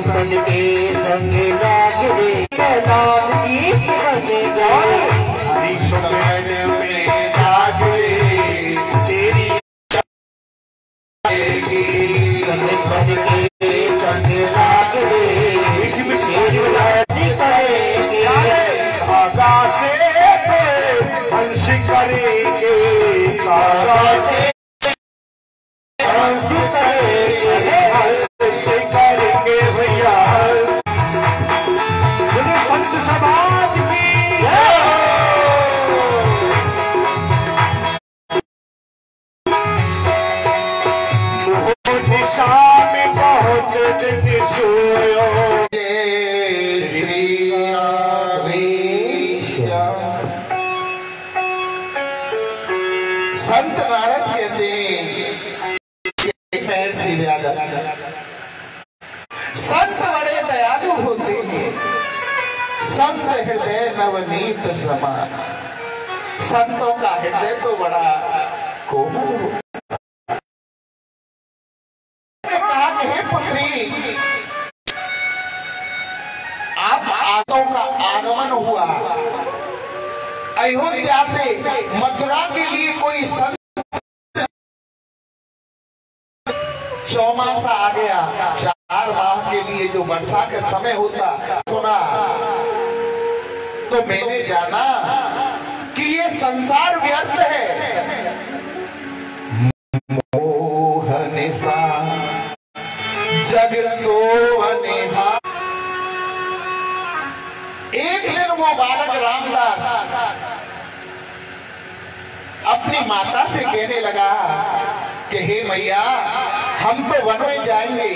संतन के संग लाग रे कैलाश की बनेगा सुगन में लाग रे तेरी संतन के संग लाग रे आकाशे पे हंस करेंगे आकाशे हंस करेंगे भैया संत समाज की दिशा में बहुत दिन सोयो श्री संत नारद कहते पैर से व्याजा संत बड़े दयालु होते हैं। संत हृदय नवनीत समान। संतों का हृदय तो बड़ा कोमल ने कहा कि हे पुत्री आप आदों का आगमन हुआ अयोध्या से मथुरा के लिए कोई संत चौमासा आ गया 4 माह के लिए जो वर्षा का समय होता सुना तो मैंने जाना कि ये संसार व्यर्थ है। मोह निशा जग सोवनेहा। एक दिन वो बालक रामदास अपनी माता से कहने लगा कि हे मैया हम तो वन में जाएंगे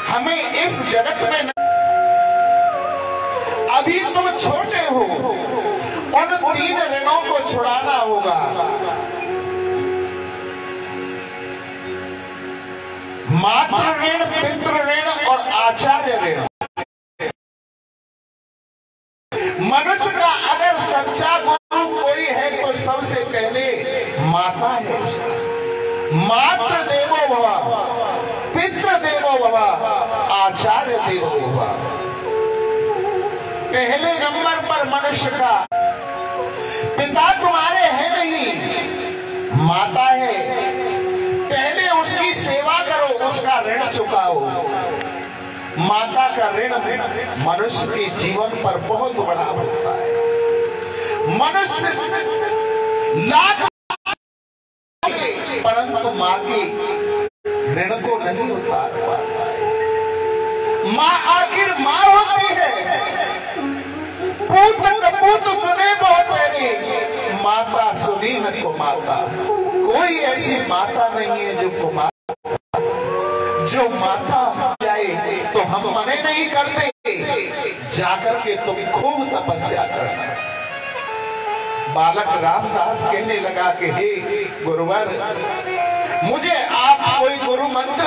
हमें इस जगत में अभी तुम छोटे हो उन 3 ऋणों को छुड़ाना होगा। मातृ ऋण पितृ ऋण और आचार्य ऋण। मनुष्य का अगर सच्चा गुरु कोई है तो सबसे पहले माता है। मातृ देवो भव पितृ देवो भव आचार्य देवो भव। पहले नंबर पर मनुष्य का पिता तुम्हारे है नहीं माता है। पहले उसकी सेवा करो उसका ऋण चुकाओ। माता का ऋण मनुष्य के जीवन पर बहुत बड़ा होता है। मनुष्य लाख परंतु माँ के ऋण को नहीं उतार पाता है। माँ आखिर माँ होती है। पूत कपूत सुने बहुत पहले माता सुनी न को माता। कोई ऐसी माता नहीं है जो कुमार जो माता जाए तो हम मने नहीं करते। जाकर के तुम खूब तपस्या करना। बालक रामदास कहने लगा कि हे गुरुवर मुझे आप कोई गुरु मंत्र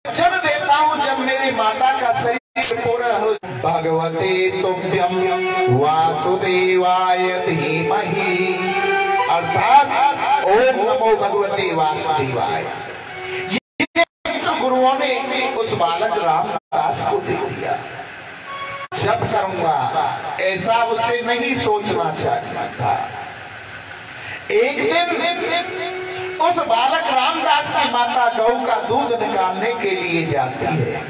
वचन देता हूं जब मेरी माता का शरीर पूरा हो। भगवते तुभ्यं वासुदेवाय धीमहि अर्थात ओम नमो भगवते वासुदेवाय। गुरुओं ने उस बालक रामदास को दे दिया। जब करूंगा ऐसा उसे नहीं सोचना चाहिए था। एक दिन उस बालक रामदास की माता गौ का दूध निकालने के लिए जाती है।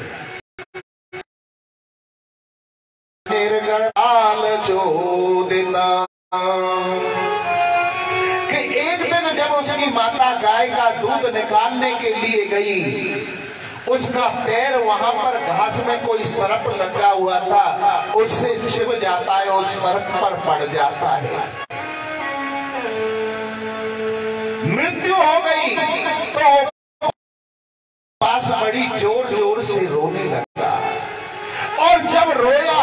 कि एक दिन जब उसकी माता गाय का दूध निकालने के लिए गई उसका पैर वहां पर घास में कोई सर्प लगा हुआ था उससे छिप जाता है उस सर्प पर पड़ जाता है। मृत्यु हो गई तो पास बड़ी जोर जोर से रोने लगा और जब रोया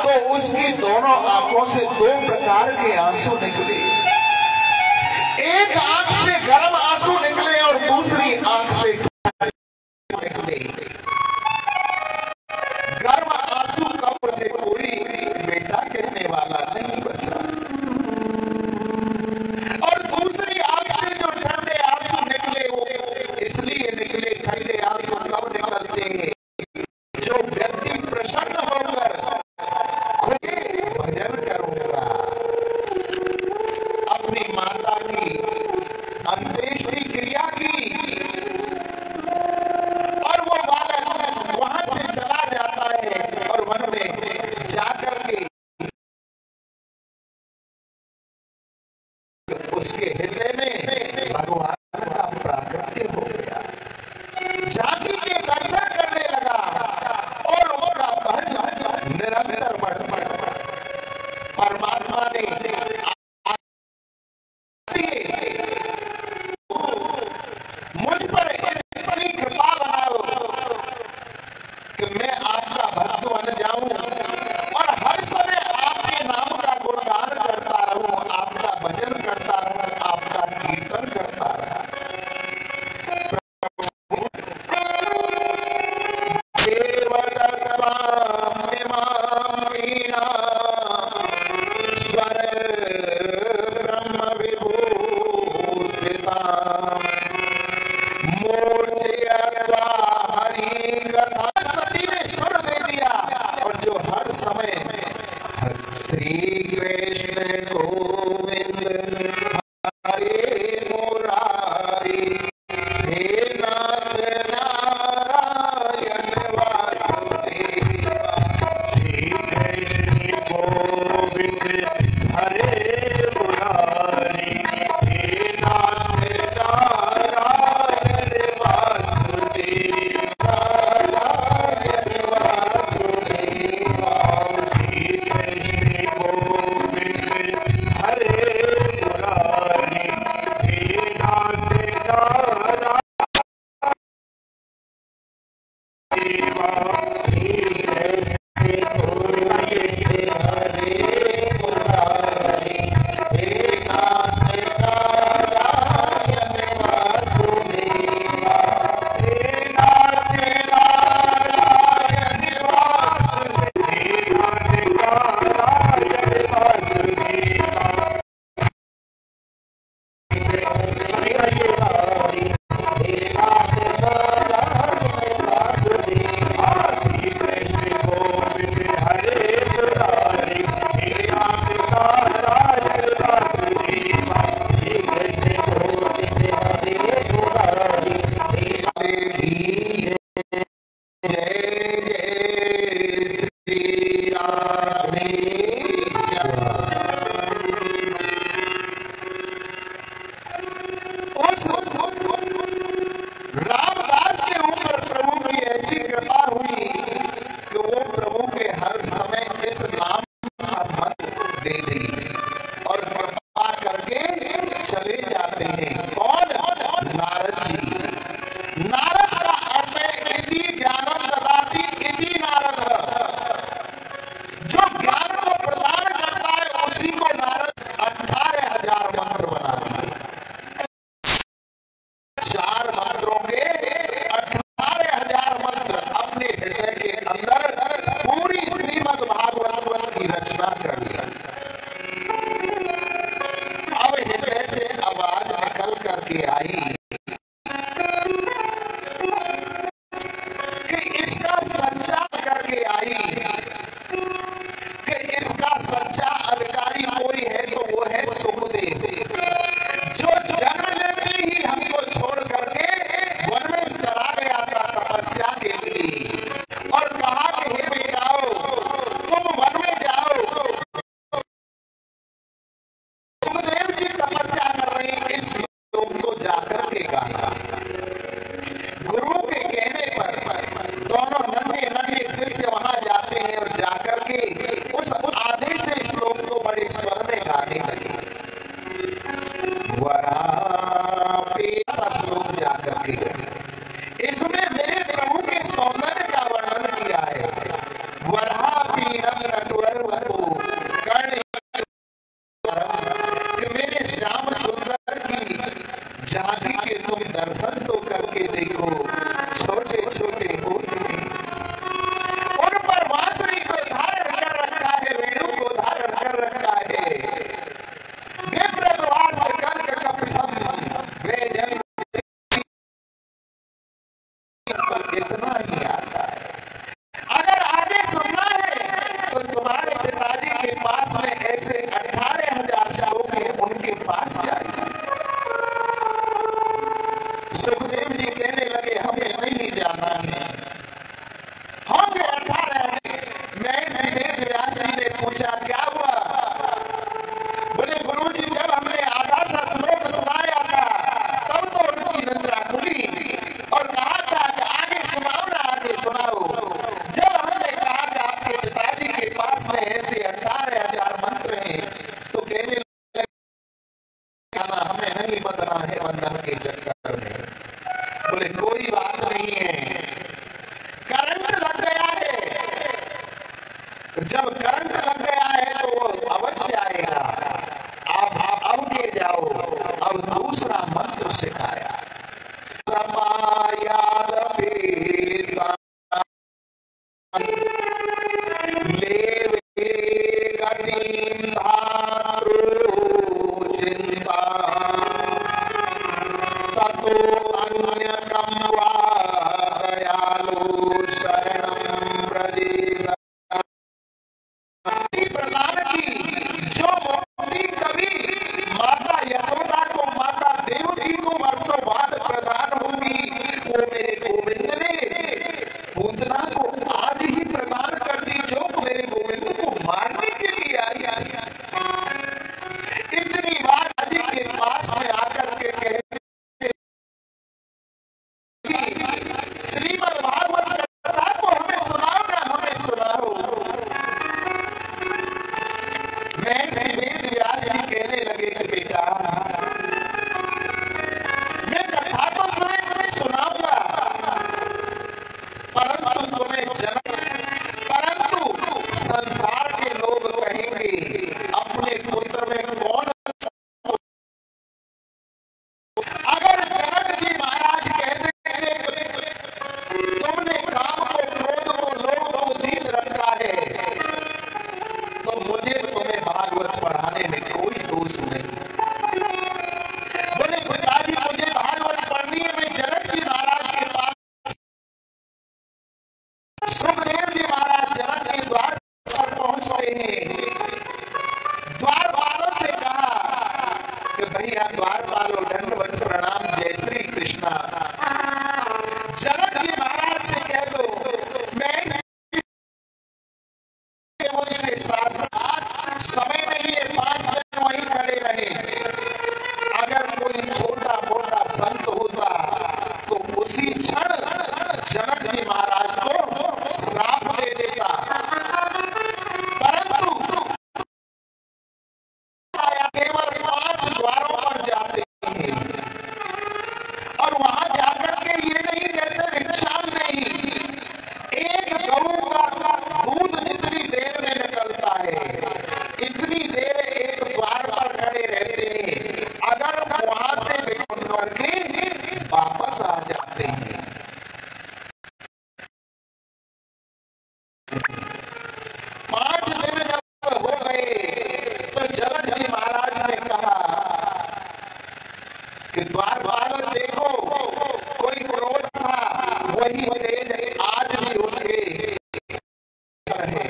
तो उसकी दोनों आंखों से 2 प्रकार के आंसू निकले। एक आंख से गर्म आंसू निकले और दूसरी आंख से निकले। गर्म आंसू का मुझे कोई बेटा कहने वाला नहीं बचा और दूसरी आंख से जो ठंडे आंसू निकले वो इसलिए निकले। ठंडे आंसू कब निकलते हैं नारद जी। नारद का अर्थ है इति ज्ञानम ददाति इति नारद। जो ज्ञान को प्रदान करता है उसी को नारद। 18,000 मंत्र बना दिए। 4 मंत्रों के 18,000 मंत्र अपने हृदय के अंदर पूरी श्रीमद् भागवत की रचना कर दिया। अब हृदय से आवाज निकल करके आई कि इसका सच्चा करके आई कि इसका सच्चा अधिकारी कोई है तो वो है सुखदेव, जो जन्म लेते ही हमको छोड़ करके वन में चला गया था तपस्या के लिए और कहा कि हे बेटाओ तुम वन में जाओ। सुखदेव जी तपस्या कर रहे हैं, इस लोग को जाकर के गाना। गुरु के कहने पर दोनों नन्हे नन्हे शिष्य वहां जाते हैं और जाकर के उस आधे से श्लोक को बड़े स्वर में गाने लगे। श्लोक जाकर के गए। इसमें मेरे प्रभु के सौंदर्य का वर्णन किया है। वरहा पीड़म नटवर वपु कर्ण, कि मेरे श्याम सुंदर की झांकी के तुम दर्शन तो करके देखो। छोटे छोटे होते उन पर बांसुरी को धारण कर रखा है, वेणु को धारण कर रखा है। विप्रद्वास कर्क कपिशम वे जन, इतना ही आता है। अगर आगे सुनना है तो तुम्हारे पिताजी के पास में ऐसे 18,000 श्लोक हैं, उनके पास जाइए। सुखदेव जी कहने लगे हमें नहीं जाना है, होंगे 18,000। मैं सीधे व्यास जी ने पूछा क्या हुआ? बोले गुरु जी जब हमने आधा सा श्लोक सुनाया था तब तो उनकी निद्रा खुली और कहा था कि आगे सुनाओ ना, आगे सुनाओ। जब हमने कहा कि आपके पिताजी के पास में ऐसे 18,000 मंत्र हैं तो कहने लगे हमें नहीं बदना है वंदन के चक्कर में। बोले कोई बात नहीं है, करंट लग गया है। जब करंट लग गया है तो वो अवश्य आएगा। आप अब के जाओ। अब दूसरा मंत्र सिखाया। वहां जाकर के ये नहीं कहते भिक्षा नहीं, एक गऊ का दूध जितनी देर में निकलता है इतनी देर एक द्वार पर खड़े रहते हैं, अगर वहां से भिक्षा करके वापस आ जाते हैं। 5 दिन जब हो गए तो जनक जी महाराज ने कहा कि द्वारपाल देखो, कोई क्रोध था वही तेज आज भी उनके रहे।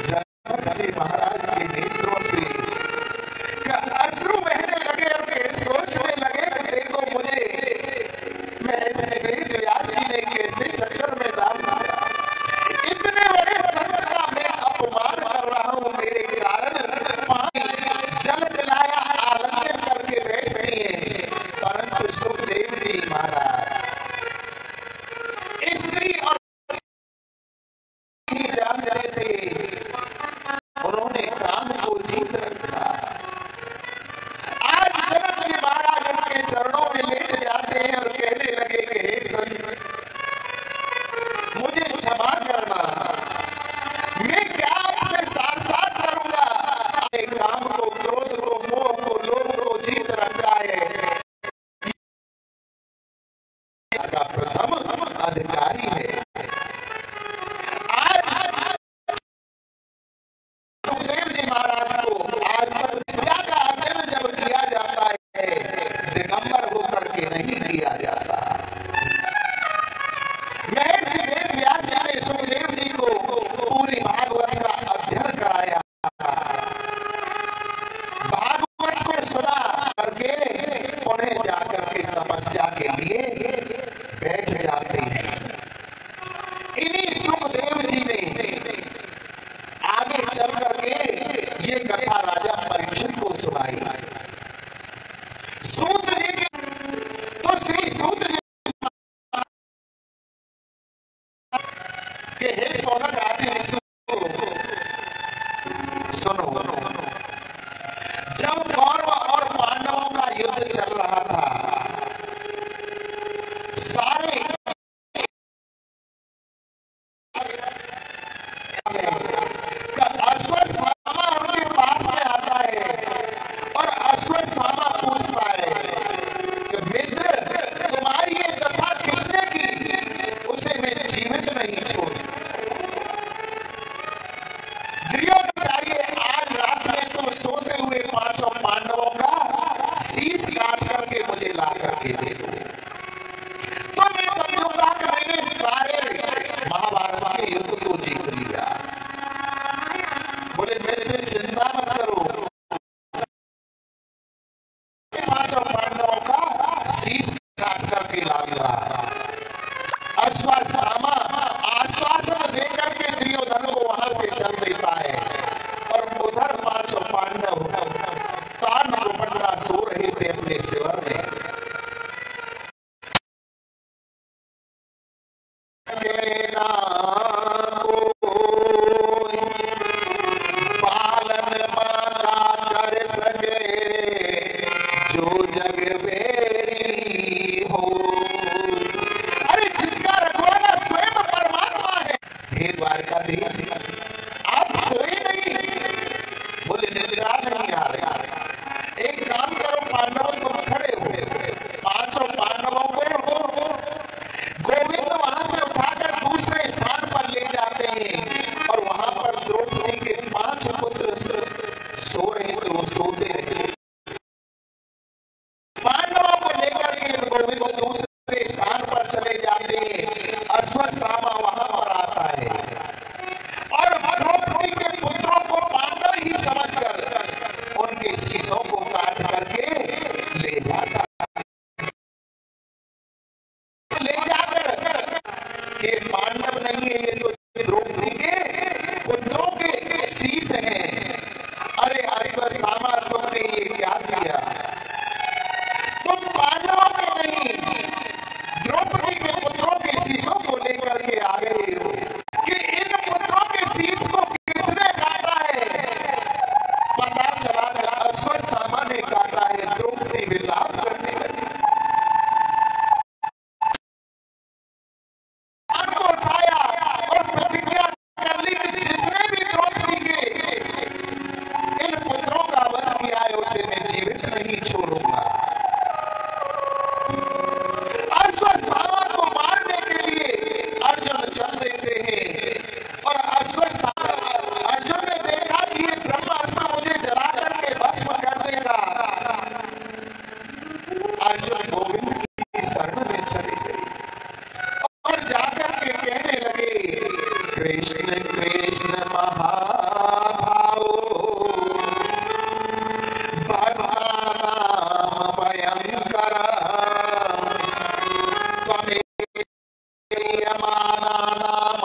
जनक जी महाराज के नेत्रों से अश्रु बहने लगे और सोचने लगे कि देखो मुझे, मैं ऐसे वेद व्यास जी ने कैसे चक्कर में डाल दिया, इतने बड़े संत का मैं अपमान कर रहा हूं, मेरे कारण पानी जल पिलाया आलिंगन करके बैठती है। परंतु सुखदेव जी महाराज स्त्री और ही जानते थे, उन्होंने काम को जीत रखा। आज जनक जी महाराज उनके चरणों में लेट जाते हैं और कहने लगे कि हे संत, मुझे क्षमा करना, मैं क्या आपसे साथ करूंगा, काम को, क्रोध को, मोह को, लोभ को जीत रखा है, का प्रथम अधिकारी है। आज सुखदेव जी महाराज को आज तक विद्या का अध्ययन जब किया जाता है दिगंबर होकर के नहीं किया जाता। महर्षि वेद व्यास जी ने सुखदेव जी को पूरी भागवत का अध्ययन कराया, भागवत को सुना करके पुनः जाकर के तपस्या के लिए बैठ जाते हैं। इन्हीं सुखदेव जी ने आगे चल करके ये कथा राजा परीक्षित को सुनाई। सूत जी तो श्री सूत जी के हे सौनक आदि सुनो, जब कौरव और पांडवों का युद्ध चल रहा था, सारे अश्वत्थामा उनके पास में आता है और अश्वत्थामा पूछता है कि मित्र, तुम्हारी ये कथा किसने की, उसे मैं जीवित नहीं छोड़। द्रोणाचार्य, आज रात में तुम सोते हुए 5 पांडवों का शीश काट करके मुझे ला करके दे दो, तो मैं समझूंगा कि मैंने सारे महाभारत के युद्ध को जीत लिया। बोले मित्र चिंता मत करो, 5 पांडवों का शीश काट करके लाऊंगा। अश्वत्थामा आश्वासन देकर के दुर्योधन को वहां से चल देता है और उधर 5 पांडव तान दुपट्टा सो रहे थे अपने शिविर में। जो जग बेरी हो अर्जुन गोविंद की शरण में चले गए और जाकर के कहने लगे, कृष्ण कृष्ण महाभाव भगवान भयंकर त्वमेयमाना नाम,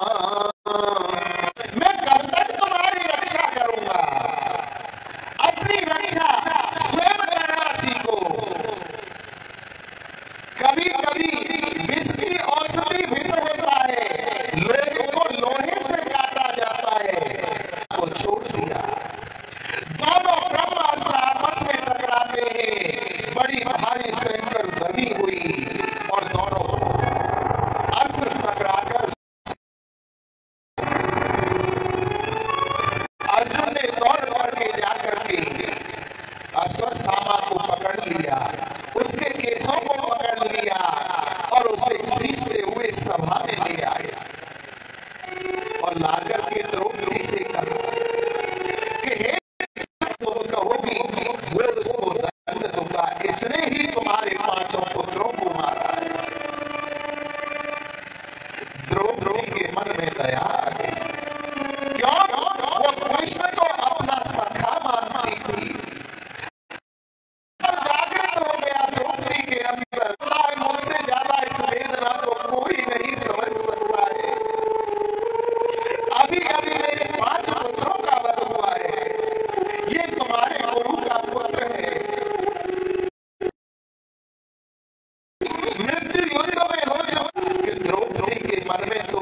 मैं कब तक तुम्हारी रक्षा करूंगा, अपनी रक्षा स्वयं करना सीखो। कभी कभी विष की औषधि विष होता है, लोहे को लोहे से काटा जाता है, वो छोड़ दिया। दोनों ब्रह्मास्त्र आपस में टकराते हैं, बड़ी भारी भयंकर ध्वनि हुई और दोनों अस्त्र टकराकर अर्जुन ने दौड़ दौड़ के जाकर के अश्वत्थामा को पकड़ लिया, उसके केसों को पकड़ लिया और उसे खींचते हुए सभा में ले आए और लाकर के द्रौपदी से कहा कि हे तुम कहोगी वो उसको दंड दूंगा, इसने ही तुम्हारे 5 पुत्रों को मारा है। द्रौपदी के मन में दया आ गई, क्यों? वो कृष्ण को अपना सखा मानती थी। जागृत हो गया द्रौपदी के अंदर, मुझसे ज्यादा इस वेदना को कोई नहीं समझ सकता है। अभी अभी मेरे 5 पुत्रों का वध हुआ है, ये तुम्हारे गुरु का पुत्र है। मृत्यु युद्ध में हो कि द्रौपदी के मन में तो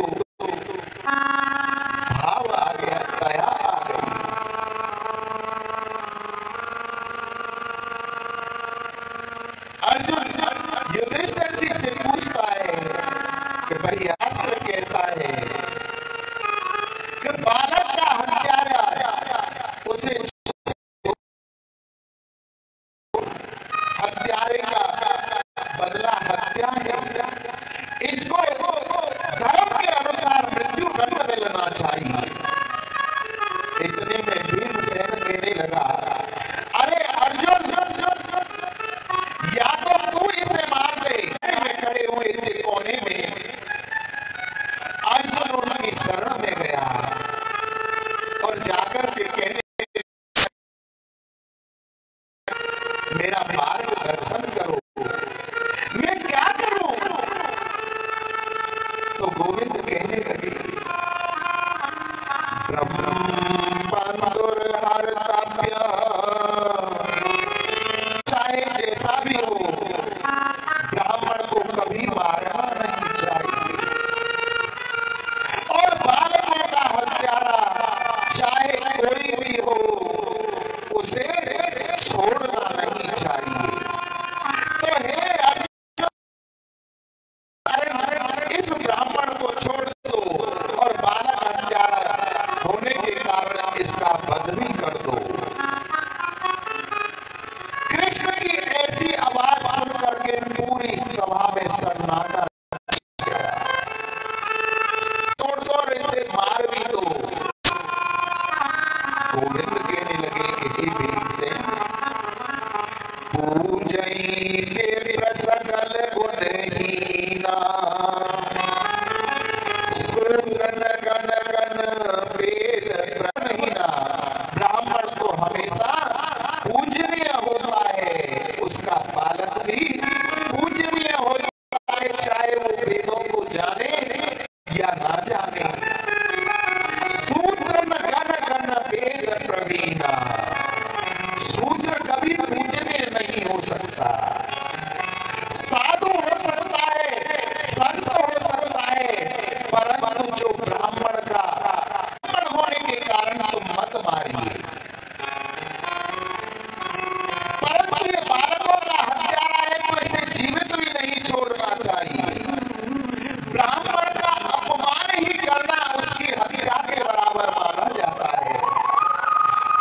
भाव आ गया, दया आ गई। अर्जुन युधिष्ठिर जी से पूछता है कि भाई शास्त्र कहता है कि बालक का हत्यारा उसे हत्यारे का बदला हत्या है, इसको धर्म के अनुसार मृत्यु दंड मिलना चाहिए। इतने में भीमसेन कहने लगा, अरे अर्जुन, या तो तू इसे मार दे। में खड़े हुए थे कोने में, अर्जुन उनकी शरण में गया और जाकर के कहने, मेरा मार्गदर्शन करो, मैं क्या करूं? तो गोविंद कहने लगे, ब्रह्मबंधुर्हर्तव्य, चाहे जैसा भी हो, ब्राह्मण को कभी मारना नहीं चाहिए और बालकों का हत्यारा चाहे कोई भी हो, उसे छोड़ना नहीं चाहिए। तो हे अर्जुन, इस ब्राह्मण को छोड़ दो और बालक हत्यारा होने के कारण इसका वध भी कर दो। कृष्ण की ऐसी आवाज सुन करके पूरी सभा में सन्नाटा गया। छोड़ दो, इसे मार भी दो। गोविंद कहने लगे कि हे भीमसेन, पूजयिते प्रसकल गुणहीना, शूद्र नगन गण वेद प्रणहीना। ब्राह्मण तो हमेशा पूजनीय होता है, उसका बालक भी पूजनीय होता है, चाहे वो वेदों को जाने या ना जाने। शूद्र नगन गण वेद प्रवीणा, शूद्र कभी पूजनीय नहीं हो सकता। साधु हो सकता है, संत हो सकता है, परंतु जो ब्राह्मण का ब्राह्मण होने के कारण तुम मत मारिए। परंतु ये बालकों का हत्यारा है, तो इसे जीवित भी नहीं छोड़ना चाहिए। ब्राह्मण का अपमान ही करना उसकी हत्या के बराबर माना जाता है।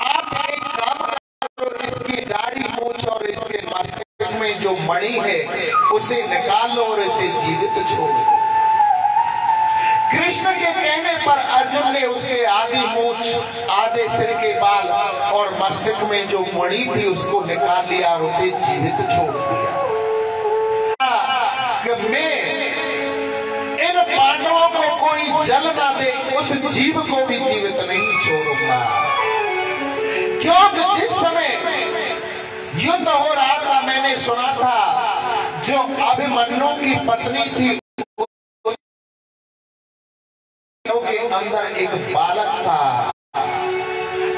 आप एक काम करो, इसकी दाढ़ी मूंछ और इसके मस्तक में जो मणि है उसे निकाल लो और इसे जीवित छोड़ दो। कृष्ण के कहने पर अर्जुन ने उसके आधी मूंछ, आधे सिर के बाल और मस्तक में जो मणि थी उसको निकाल लिया और उसे जीवित छोड़ दिया। कि मैं इन पांडवों को कोई जल ना दे, उस जीव को भी जीवित नहीं छोड़ूंगा। क्योंकि जिस समय युद्ध हो रहा था, मैंने सुना था जो अभिमन्यु की पत्नी थी के अंदर एक बालक था।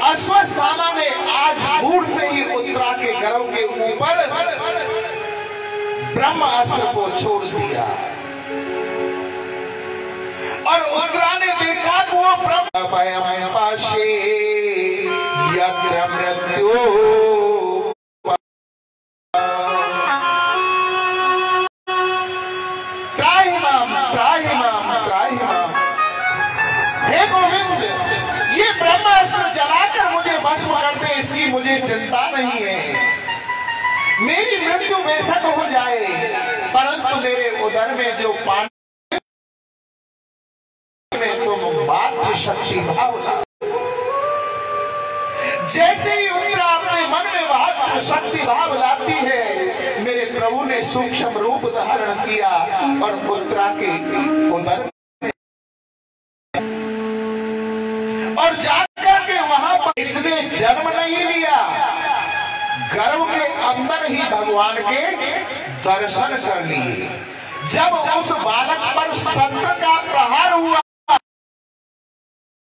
अश्वत्थामा ने आज दूर से ही उत्तरा के गर्भ के ऊपर ब्रह्मास्त्र को छोड़ दिया और उत्तरा ने देखा कि वो ब्रह्म पाशे यत्र मृत्यु ब्रह्मास्त्र जलाकर मुझे भस्म कर दे, इसकी मुझे चिंता नहीं है। मेरी मृत्यु बेशक हो जाए, परंतु मेरे उदर में जो पानी में तुम मात्र शक्ति भाव ला। जैसे ही उत्तरा अपने मन में मात्र शक्ति भाव लाती है, मेरे प्रभु ने सूक्ष्म रूप धारण किया और उत्तरा के उदर और जाकर के वहां पर इसने जन्म नहीं लिया, गर्भ के अंदर ही भगवान के दर्शन कर लिए। जब उस बालक पर शस्त्र का प्रहार हुआ,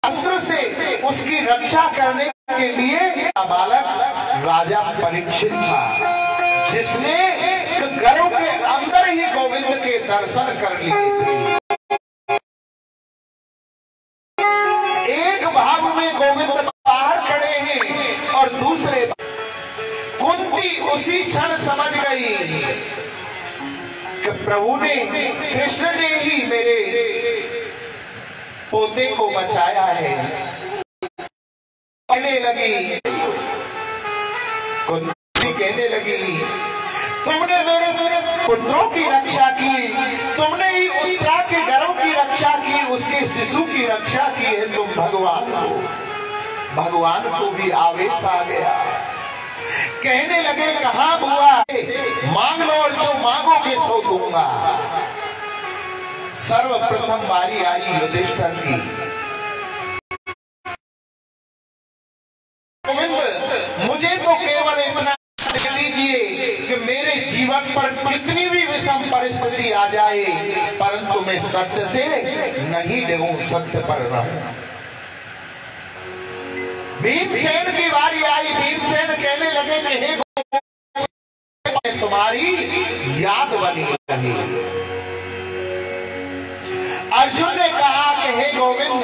अस्त्र से उसकी रक्षा करने के लिए बालक राजा परीक्षित था, जिसने गर्भ के अंदर ही गोविंद के दर्शन कर लिए थे। भाव में गोविंद बाहर खड़े हैं और दूसरे कुंती उसी क्षण समझ गई कि प्रभु ने, कृष्ण ने ही मेरे पोते को बचाया है। कहने लगी, कुंती कहने लगी, तुमने मेरे पुत्रों की रक्षा की, तुमने ही उत्तरा के गर्भ की रक्षा की, उसके शिशु की रक्षा की है। तुम भगवान को भी आवेश आ गया। कहने लगे, कहाँ बुआ, मांग लो और जो मांगोगे सो दूंगा। सर्वप्रथम बारी आई युधिष्ठिर की। गोविंद, मुझे तो केवल इतना दे दीजिए कि मेरे जीवन पर कितनी भी विषम परिस्थिति आ जाए, परंतु मैं सत्य से नहीं डरूं, सत्य पर रहूं। भीमसेन की बारी आई। भीमसेन कहने लगे कि हे तुम्हारी याद बनी रही। अर्जुन ने कहा कि हे गोविंद,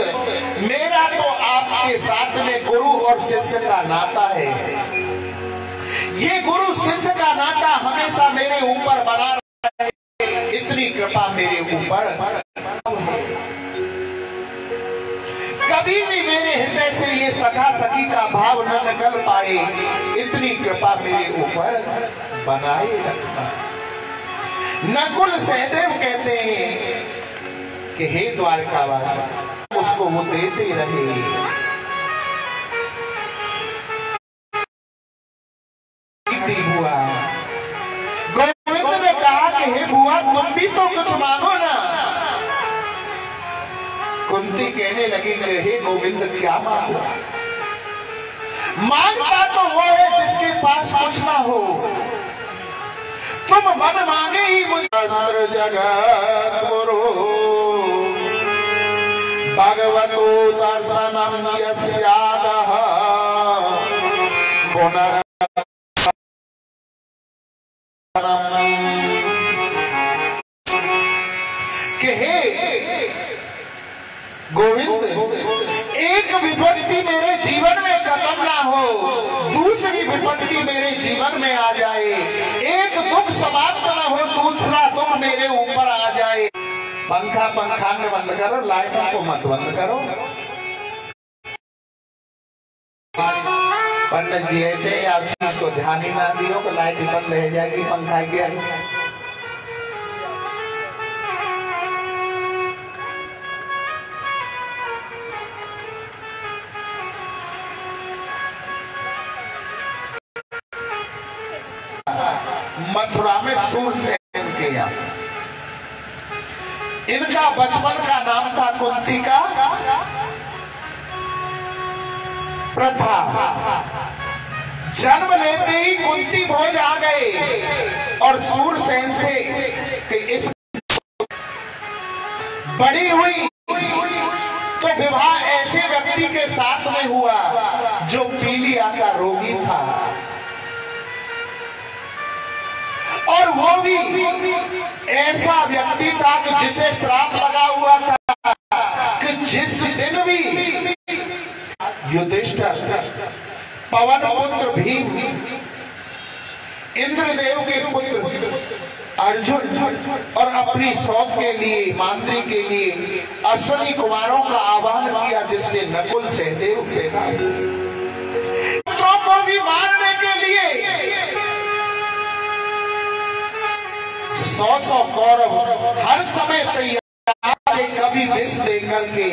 मेरा तो आपके साथ में गुरु और शिष्य का नाता है। ये गुरु शिष्य का नाता हमेशा मेरे ऊपर बना रहे, इतनी कृपा मेरे ऊपर कभी भी मेरे हृदय से ये सखा सखी का भाव न निकल पाए, इतनी कृपा मेरे ऊपर बनाए रखना। नकुल सहदेव कहते हैं कि हे द्वारकावास, उसको वो देते रहे। हुआ गोविंद ने कहा कि हे बुआ, तुम भी तो कुछ मांगो ना। कुंती कहने लगी कि हे गोविंद, क्या मांगो? मांगता तो वो है जिसके पास कुछ ना हो। तुम मन मांगे ही मुझे। जगत गुरु भगवतो दर्शनम यस्यादः पुनः गोविंद, एक विपत्ति मेरे जीवन में खत्म ना हो, दूसरी विपत्ति मेरे जीवन में आ जाए। एक दुख समाप्त ना हो, दूसरा दुख मेरे ऊपर आ जाए। पंखा में बंद करो, लाइटों को मत बंद करो। पंडित जी ऐसे ही आप चीज को ध्यान ही ना दियो कि लाइट बंद रह जाएगी, पंखा गया। मथुरा में सूरसेन के यहाँ इनका बचपन का नाम था कुंती का प्रथा। जन्म लेते ही कुंती भोज आ गए और सूरसेन से कि इस बड़ी हुई तो विवाह ऐसे व्यक्ति के साथ में हुआ जो पीलिया का रोगी था, और वो भी ऐसा व्यक्ति था कि जिसे श्राप लगा हुआ था कि जिस दिन भी युधिष्ठिर, पवन पुत्र भीम, इंद्रदेव के पुत्र अर्जुन और अपनी सौत के लिए, मांद्री के लिए अश्विनी कुमारों का आह्वान किया, जिससे नकुल सहदेव पैदा हुए। पुत्रों को भी मारने के लिए 100 कौरव हर समय तैयार थे, कभी विष दे करके,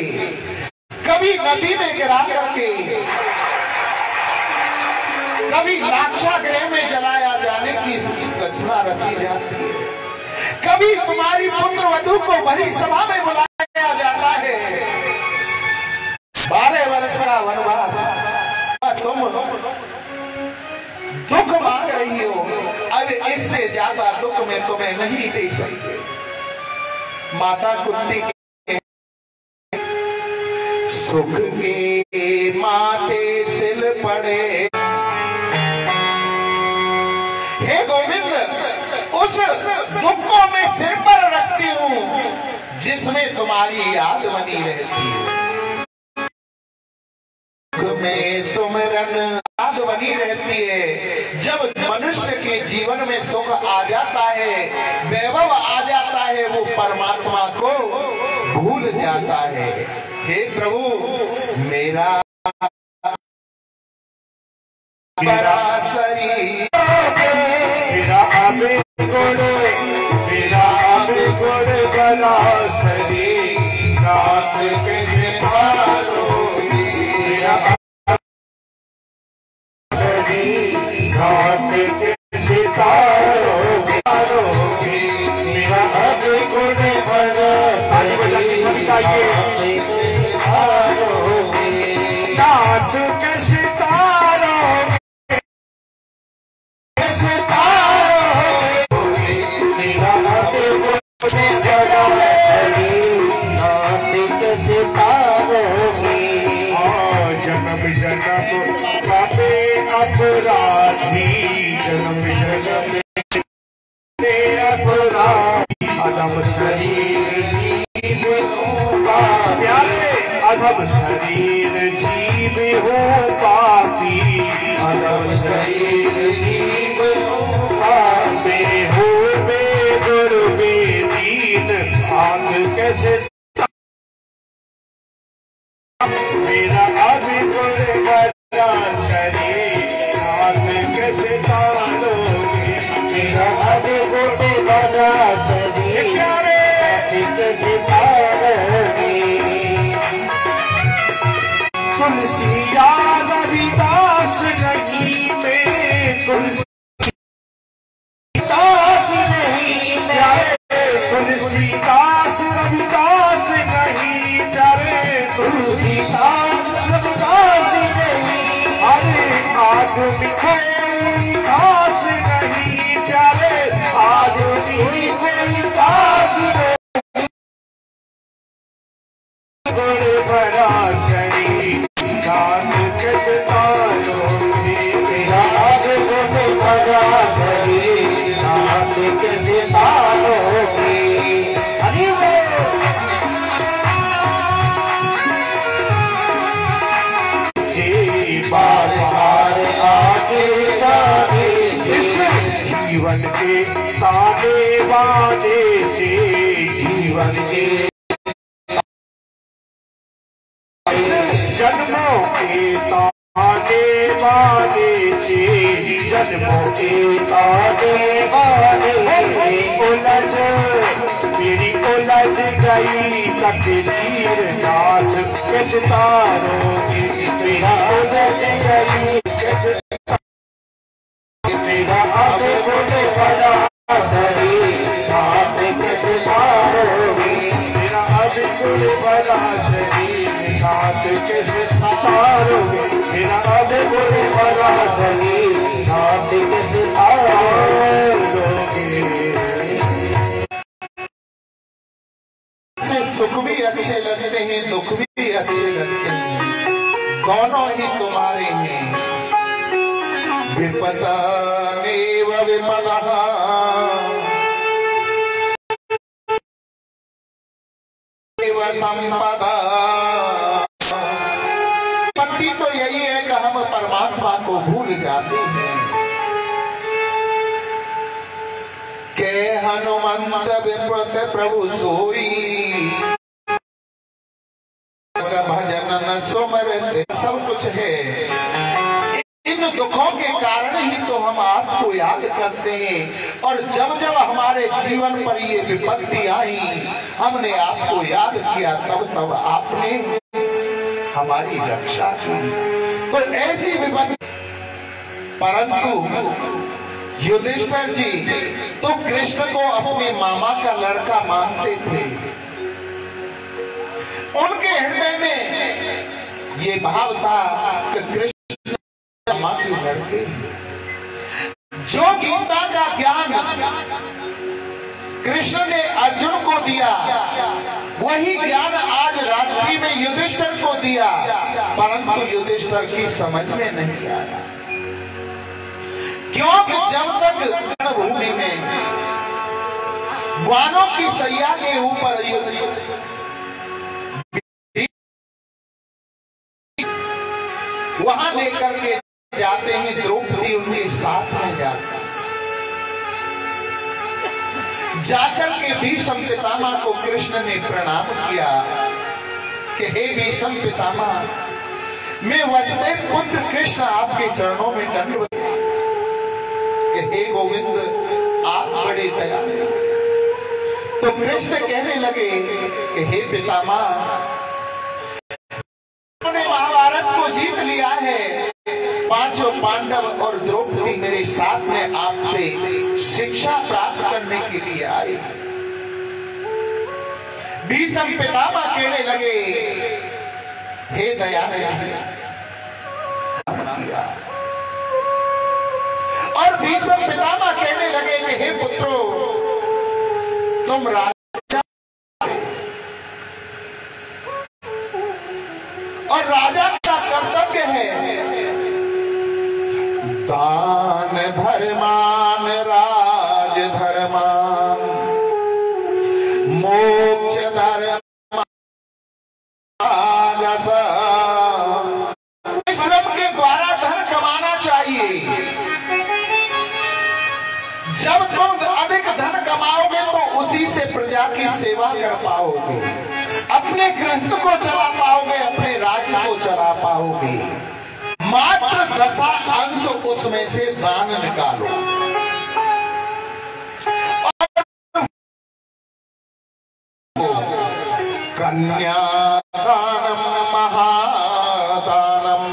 कभी नदी में गिरा करके, कभी लाक्षागृह में जलाया जाने की रचना रची जाती है, कभी तुम्हारी पुत्र वधू को बड़ी सभा में बुलाया जाता है। 12 वर्ष का वनवास, तुम दुख मांग रही हो, अब इससे ज्यादा दुख में तुम्हें नहीं दे सकते। माता कुंती के सुख के माथे सिल पड़े, हे गोविंद उस दुख को मैं सिर पर रखती हूँ जिसमें तुम्हारी याद बनी रहती है, में सुमिरन याद बनी रहती है। जब मनुष्य के जीवन में सुख आ जाता है, वैभव आ जाता है, वो परमात्मा को भूल जाता है। हे प्रभु मेरा शरीर बड़ा शरीर रात के अधम शरीर जीव हो पापी, अधम शरीर जीव हो पापी, हो बेगुर बेदीन आग कैसे मेरा अभिगुण बड़ा शरीर आग कैसे तारोगे, मेरा अभिगुण बड़ा शरीर कैसे तारोगे। तुलसिया रविदास नहीं में, तुलसीदास नहीं जाए, तुलसीदास रविदास नहीं जाए, तुलसीदास रविदास नहीं, अरे आदमी कोई दास नहीं जाए, आदमी कोई दास नहीं, बड़ा शरीर रात कैसे तारोगे, मेरा अभिगुण बड़ा शरीर रात कैसे तारोगे। अरे बार बार आगे जाने से, जीवन के ताने बाने से, जीवन के जन्मों के ताने बाने से, जन्मों के ताने बाने से, उलझ मेरी उलझ गई तकदीर दास कैसे तारोगे, मेरा उलझ गई कैसे, मेरा अभिगुण बड़ा शरीर आप कैसे तारोगे। सही घाट किस आओगे। सुख भी अच्छे लगते हैं, दुख भी अच्छे लगते हैं, दोनों ही तुम्हारे हैं। विपदानेव विपदः संपदा। विपत्ति तो यही है कि हम परमात्मा को भूल जाते हैं। के हनुमंत विप्रत प्रभु सोई, भजन न सुमरते। सब कुछ है, इन दुखों के कारण ही तो हम आपको याद करते हैं। और जब जब हमारे जीवन पर ये विपत्ति आई, हमने आपको याद किया, तब तब आपने हमारी रक्षा की। तो ऐसी विपत्ति, परंतु युधिष्ठिर जी तो कृष्ण को अपने मामा का लड़का मानते थे। उनके हृदय में ये भाव था कि कृष्ण माँ के लड़के। जो गीता का ज्ञान कृष्ण ने अर्जुन को दिया, वही ज्ञान आज रात्रि में युधिष्ठिर को दिया, परंतु युधिष्ठिर की समझ में नहीं आया। क्योंकि जब तक रणभूमि में वानों की सैया के ऊपर वहां लेकर के जाते हैं, द्रौपदी उनके साथ में जाकर के भीष्म पितामह को कृष्ण ने प्रणाम किया कि हे भीष्म पितामह, मैं वसुदेव पुत्र कृष्ण आपके चरणों में दंडवत कि हे गोविंद आप बड़े दयालु। तो कृष्ण कहने लगे कि हे पितामह, उन्होंने महाभारत को जीत लिया है, पांचों पांडव और द्रौपदी मेरे साथ में आपसे शिक्षा प्राप्त करने के लिए आए। भीष्म पितामह कहने लगे हे दयानिधि, और भीष्म पितामह कहने लगे कि हे पुत्रो, तुम राजा और राजा का कर्तव्य है दान धर्मान राज धर्मान मोक्ष धर्म श्रम के द्वारा धन कमाना चाहिए। जब तुम अधिक धन कमाओगे तो उसी से प्रजा की सेवा कर पाओगे, अपने गृहस्थ को चला पाओगे, अपने राज्य को चला पाओगे। मात्र 10 उसमें से दान निकालो। कन्यादानम महादानम।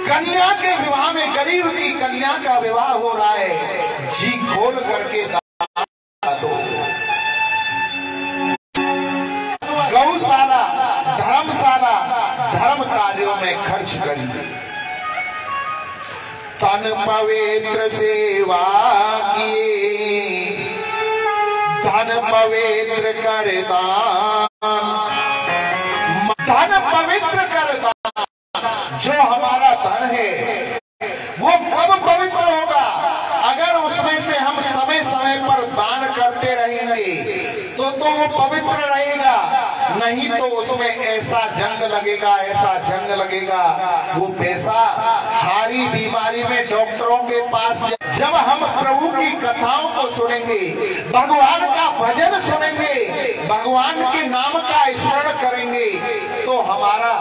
कन्या के विवाह में, गरीब की कन्या का विवाह हो रहा है, जी खोल करके दान दो। गौशाला, धर्मशाला, धर्म कार्यों में खर्च करिए। तन पवित्र सेवा किए, धन पवित्र कर दान। धन पवित्र कर दान, जो हमारा धन है वो कब पवित्र होगा? अगर उसमें से हम समय समय पर दान करते रहेंगे तो वो पवित्र रहेगा, नहीं तो उसमें ऐसा जंग लगेगा, ऐसा जंग लगेगा। वो पैसा हारी बीमारी में डॉक्टरों के पास। जब हम प्रभु की कथाओं को सुनेंगे, भगवान का भजन सुनेंगे, भगवान के नाम का स्मरण करेंगे, तो हमारा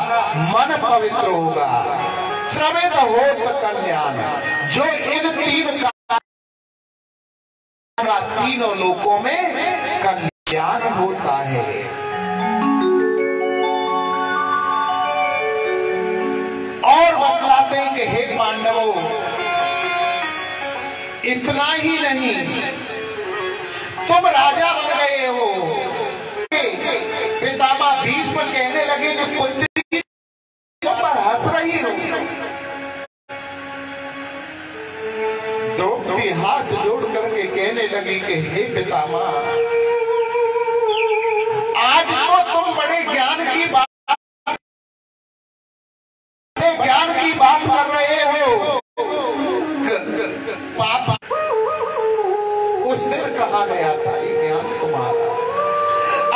मन पवित्र होगा। श्रमेत होत कल्याण, जो इन 3 का तीनों लोकों में कल्याण होता है। और बतलाते हैं कि हे पांडवों, इतना ही नहीं, तुम राजा बन गए हो। पितामह भीष्म कहने लगे कि पुत्री पर हंस कहने लगी कि हे पितामह, आज तो तुम बड़े ज्ञान की बात कर रहे हो। पापा उस दिन कहा गया था ये ज्ञान तुम्हारा,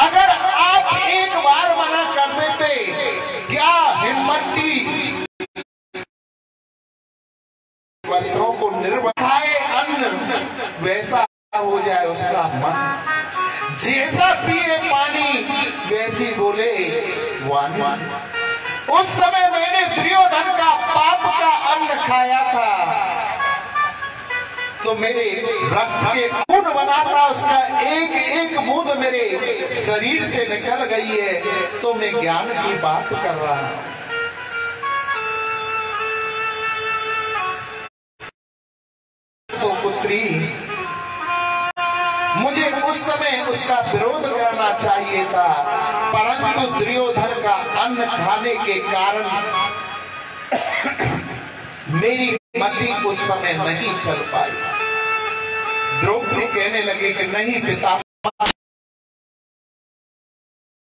अगर आप एक बार मना कर देते, क्या हिम्मत थी वस्त्रों को निर्वखाए अन्न वैसा हो जाए उसका मन, जैसा पिए पानी वैसी बोले वाणी। उस समय मैंने दुर्योधन का पाप का अन्न खाया था, तो मेरे रक्त के खून बना था, उसका एक एक बूंद मेरे शरीर से निकल गई है, तो मैं ज्ञान की बात कर रहा हूं। तो पुत्री, मुझे उस समय उसका विरोध करना चाहिए था, परंतु दुर्योधन का अन्न खाने के कारण मेरी मति उस समय नहीं चल पाई। द्रौपदी कहने लगे कि नहीं पितामह,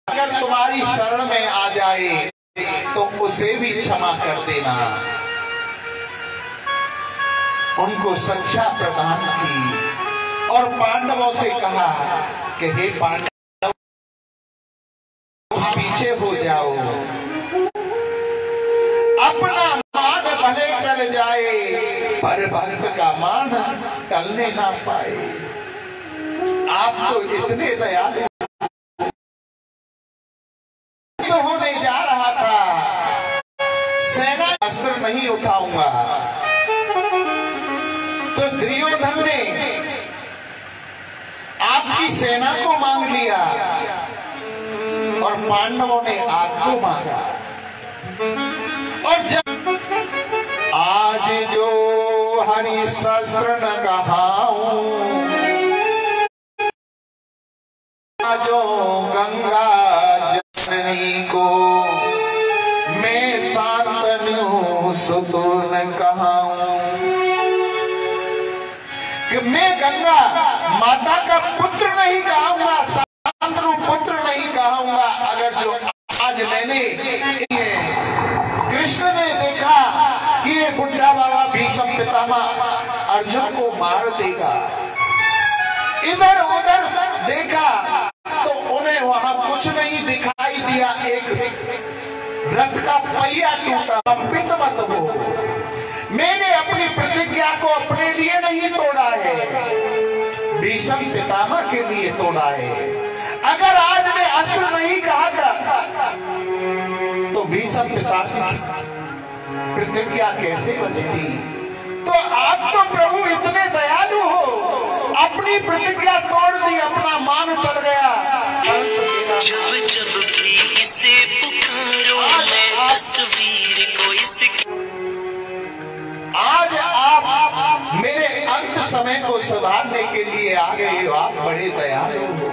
अगर तुम्हारी शरण में आ जाए तो उसे भी क्षमा कर देना। उनको शिक्षा प्रदान की और पांडवों से कहा कि हे पांडव, पीछे हो जाओ, अपना मान भले टल जाए पर भक्त का मान टलने ना पाए। आप तो इतने दयालु तो होने जा रहा था, सेना अस्त्र नहीं उठाऊंगा, तो दुर्योधन ने आपकी सेना को मांग लिया और पांडवों ने आपको मांगा। और जब आज जो हरि शस्त्र न कहाऊं, जो गंगा जननी को मैं शांतनु सुतु न कहाऊं, कि मैं गंगा माता का पुत्र नहीं कहूंगा, शांतनु पुत्र नहीं कहूंगा। अगर जो आज मैंने कृष्ण ने देखा कि ये बुढ़ा बाबा भीष्म पितामह अर्जुन को मार देगा, इधर उधर देखा तो उन्हें वहां कुछ नहीं दिखाई दिया, एक रथ का पहिया टूटा। कंपित मत हो, मैंने अपनी प्रतिज्ञा को अपने लिए नहीं तोड़ा है, भीष्म पितामह के लिए तोड़ा है। अगर आज मैं अस्त्र नहीं कहा था तो भीष्म पितामह की प्रतिज्ञा कैसे बचती। तो आप तो प्रभु इतने दयालु हो, अपनी प्रतिज्ञा तोड़ दी, अपना मान टल गया। जब जब भी इसे पुकारो मैं तस्वीर को इस आज आप मेरे अंत समय को सुधारने के लिए आ गए हो, आप बड़े दयालु हो।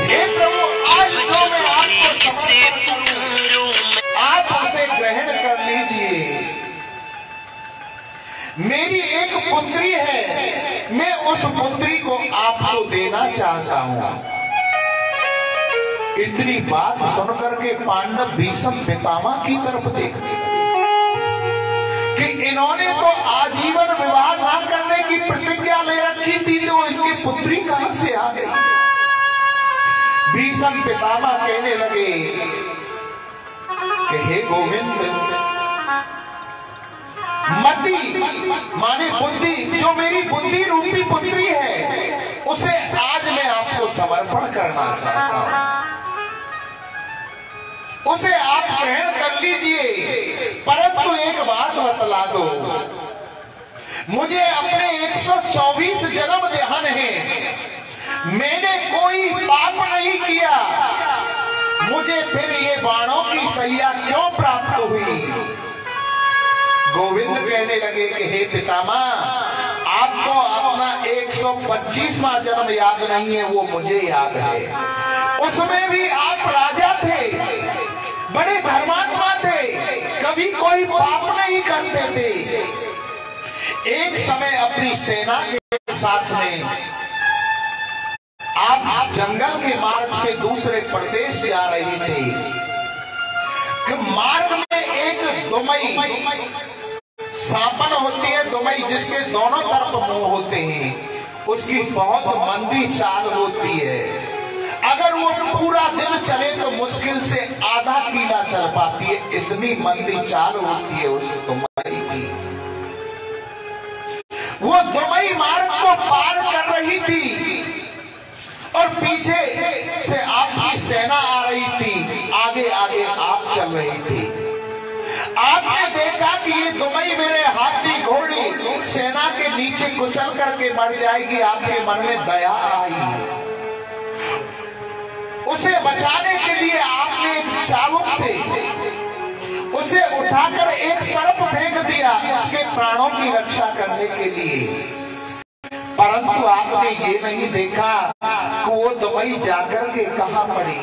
हे प्रभु, आज जो मैं आपको इसे पुकारो आप उसे ग्रहण कर लीजिए। मेरी एक पुत्री है, मैं उस पुत्री को आपको देना चाहता हूं। इतनी बात सुनकर के पांडव भीष्म पितामह की तरफ देखने लगे कि इन्होंने तो आजीवन विवाह ना करने की प्रतिज्ञा ले रखी थी, तो इनकी पुत्री कहां से आ गई। भीष्म पितामह कहने लगे कि हे गोविंद, मति माने बुद्धि, जो मेरी बुद्धि रूपी पुत्री है, उसे आज मैं आपको समर्पण करना चाहता हूं। उसे आप ग्रहण कर लीजिए, परंतु एक बात बतला दो, मुझे अपने 124 जन्म ध्यान है, मैंने कोई पाप नहीं किया, मुझे फिर ये बाणों की सैया क्यों प्राप्त हुई। गोविंद कहने लगे कि हे पितामह, आपको अपना 125वां जन्म याद नहीं है, वो मुझे याद है। उसमें भी आप राजा थे, बड़े धर्मात्मा थे, कभी कोई पाप नहीं करते थे। एक समय अपनी सेना के साथ में आप जंगल के मार्ग से दूसरे प्रदेश जा रहे थे कि मार्ग में एक दुमई सांपन होती है, दुमई जिसके दोनों तरफ मुंह होते हैं, उसकी बहुत मंदी चाल होती है। अगर वो पूरा दिन चले तो मुश्किल से आधा किला चल पाती है, इतनी मंदी चाल होती है उस दुमई की। वो दुमई मार्ग को पार कर रही थी और पीछे से आपकी सेना आ रही थी, आगे आगे आप चल रही थी। आपने देखा कि ये दुमई मेरे हाथी घोड़ी सेना के नीचे कुचल करके मर जाएगी। आपके मन में दया आई, उसे बचाने के लिए आपने एक चाबुक से उसे उठाकर एक तरफ फेंक दिया, उसके प्राणों की रक्षा करने के लिए। परंतु आपने ये नहीं देखा कि वो दुमई जाकर के कहां पड़ी।